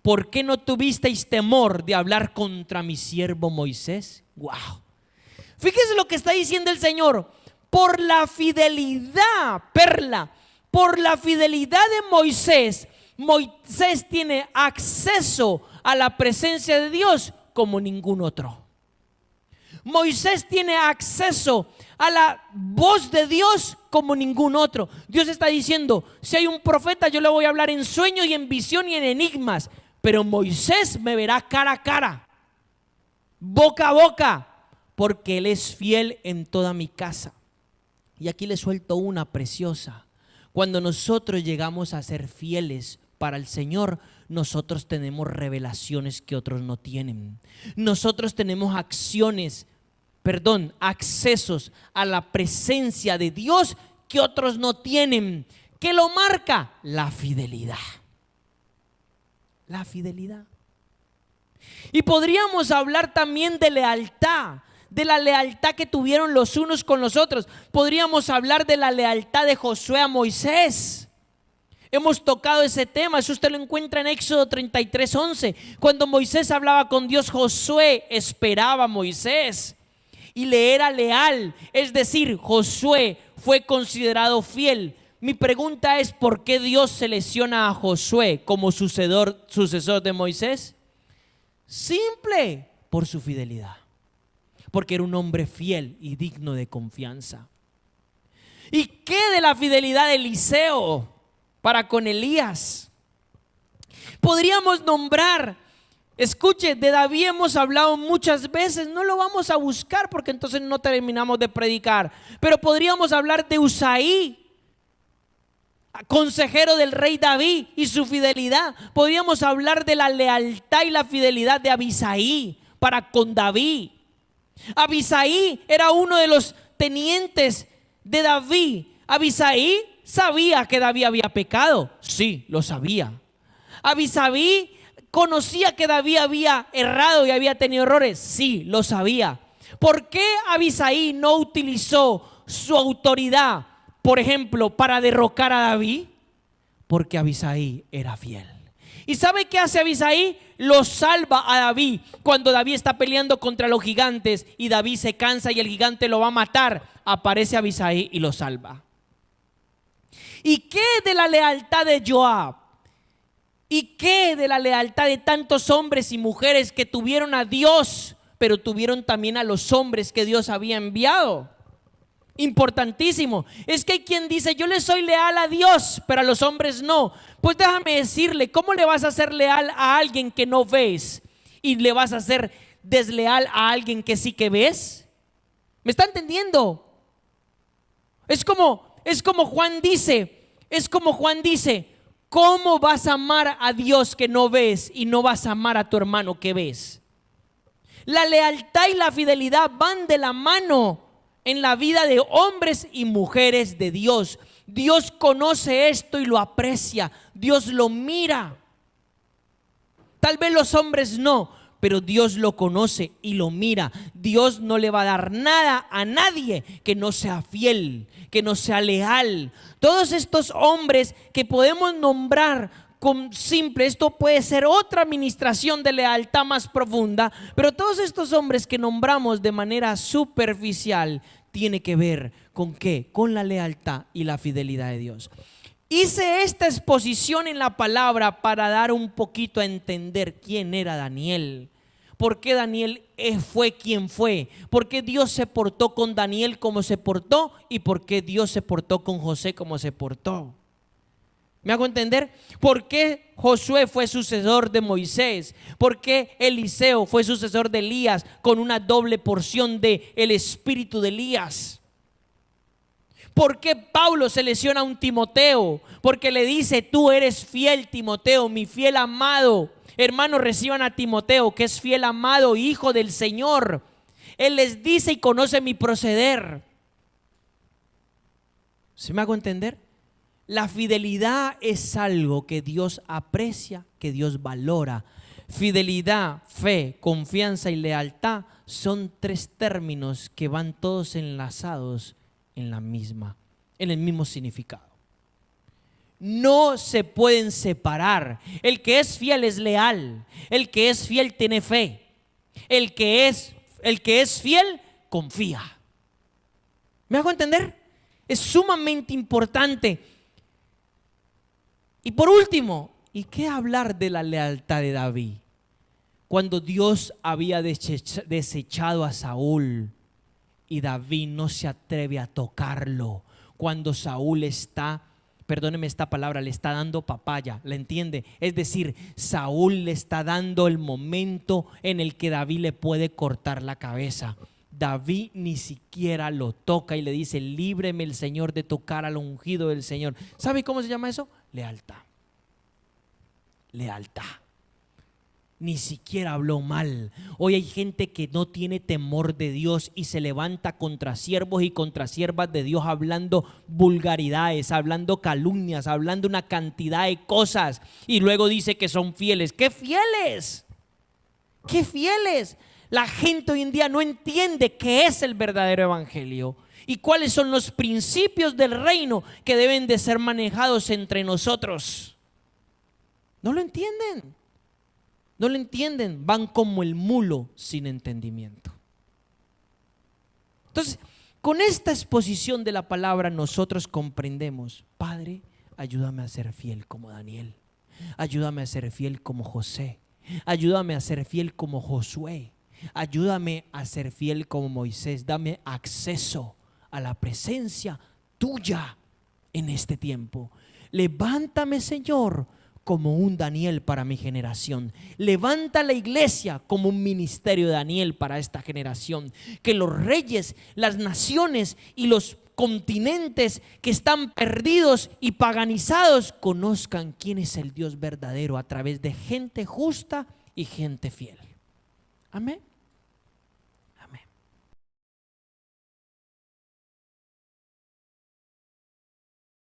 ¿por qué no tuvisteis temor de hablar contra mi siervo Moisés? Wow. Fíjese lo que está diciendo el Señor. Por la fidelidad, perla, por la fidelidad de Moisés, Moisés tiene acceso a la presencia de Dios como ningún otro. Moisés tiene acceso a la voz de Dios como ningún otro. Dios está diciendo: si hay un profeta, yo le voy a hablar en sueño y en visión y en enigmas, pero Moisés me verá cara a cara, boca a boca, porque él es fiel en toda mi casa. Y aquí le suelto una preciosa. Cuando nosotros llegamos a ser fieles para el Señor, nosotros tenemos revelaciones que otros no tienen. Nosotros tenemos accesos a la presencia de Dios que otros no tienen. ¿Qué lo marca? La fidelidad. La fidelidad. Y podríamos hablar también de lealtad, de la lealtad que tuvieron los unos con los otros. Podríamos hablar de la lealtad de Josué a Moisés. Hemos tocado ese tema, eso usted lo encuentra en Éxodo 33:11. Cuando Moisés hablaba con Dios, Josué esperaba a Moisés y le era leal. Es decir, Josué fue considerado fiel. Mi pregunta es: ¿por qué Dios selecciona a Josué como sucesor de Moisés? Simple, por su fidelidad. Porque era un hombre fiel y digno de confianza. ¿Y qué de la fidelidad de Eliseo para con Elías? Podríamos nombrar, escuche, de David hemos hablado muchas veces, no lo vamos a buscar porque entonces no terminamos de predicar, pero podríamos hablar de Usaí, consejero del rey David, y su fidelidad. Podríamos hablar de la lealtad y la fidelidad de Abisaí para con David. Abisaí era uno de los tenientes de David. Abisaí sabía que David había pecado, sí, lo sabía. Abisaí conocía que David había errado y había tenido errores, sí, lo sabía. ¿Por qué Abisaí no utilizó su autoridad, por ejemplo, para derrocar a David? Porque Abisaí era fiel. ¿Y sabe qué hace Abisaí? Lo salva a David cuando David está peleando contra los gigantes y David se cansa y el gigante lo va a matar. Aparece Abisaí y lo salva. ¿Y qué de la lealtad de Joab? ¿Y qué de la lealtad de tantos hombres y mujeres que tuvieron a Dios, pero tuvieron también a los hombres que Dios había enviado? Importantísimo. Es que hay quien dice: yo le soy leal a Dios, pero a los hombres no. Pues déjame decirle, ¿cómo le vas a ser leal a alguien que no ves y le vas a ser desleal a alguien que sí que ves? ¿Me está entendiendo? Es como Juan dice, ¿cómo vas a amar a Dios que no ves y no vas a amar a tu hermano que ves? La lealtad y la fidelidad van de la mano en la vida de hombres y mujeres de Dios. Dios conoce esto y lo aprecia. Dios lo mira. Tal vez los hombres no, pero Dios lo conoce y lo mira. Dios no le va a dar nada a nadie que no sea fiel, que no sea leal. Todos estos hombres que podemos nombrar con simple, esto puede ser otra administración de lealtad más profunda, pero todos estos hombres que nombramos de manera superficial tiene que ver con ¿qué? Con la lealtad y la fidelidad de Dios. Hice esta exposición en la palabra para dar un poquito a entender quién era Daniel, por qué Daniel fue quien fue, por qué Dios se portó con Daniel como se portó y por qué Dios se portó con José como se portó. ¿Me hago entender? ¿Por qué Josué fue sucesor de Moisés? ¿Por qué Eliseo fue sucesor de Elías con una doble porción de el espíritu de Elías? ¿Por qué Pablo selecciona a un Timoteo? Porque le dice: tú eres fiel, Timoteo, mi fiel amado. Hermanos, reciban a Timoteo, que es fiel amado, hijo del Señor. Él les dice y conoce mi proceder. ¿Se me hago entender? La fidelidad es algo que Dios aprecia, que Dios valora. Fidelidad, fe, confianza y lealtad son tres términos que van todos enlazados en el mismo significado. No se pueden separar. El que es fiel es leal. El que es fiel tiene fe. El que es fiel confía. ¿Me hago entender? Es sumamente importante. Y por último, ¿y qué hablar de la lealtad de David? Cuando Dios había desechado a Saúl y David no se atreve a tocarlo, cuando Saúl está, perdóneme esta palabra, le está dando papaya, ¿la entiende? Es decir, Saúl le está dando el momento en el que David le puede cortar la cabeza. David ni siquiera lo toca y le dice: líbreme el Señor de tocar al ungido del Señor. ¿Sabe cómo se llama eso? Lealtad. Lealtad. Ni siquiera habló mal. Hoy hay gente que no tiene temor de Dios y se levanta contra siervos y contra siervas de Dios, hablando vulgaridades, hablando calumnias, hablando una cantidad de cosas, y luego dice que son fieles. ¿Qué fieles? ¿Qué fieles? La gente hoy en día no entiende qué es el verdadero evangelio y cuáles son los principios del reino que deben de ser manejados entre nosotros. No lo entienden. No lo entienden. Van como el mulo sin entendimiento. Entonces, con esta exposición de la palabra nosotros comprendemos: Padre, ayúdame a ser fiel como Daniel. Ayúdame a ser fiel como José. Ayúdame a ser fiel como Josué. Ayúdame a ser fiel como Moisés. Dame acceso a la presencia tuya en este tiempo. Levántame, Señor, como un Daniel para mi generación. Levanta la iglesia como un ministerio de Daniel para esta generación. Que los reyes, las naciones y los continentes que están perdidos y paganizados conozcan quién es el Dios verdadero a través de gente justa y gente fiel. Amén.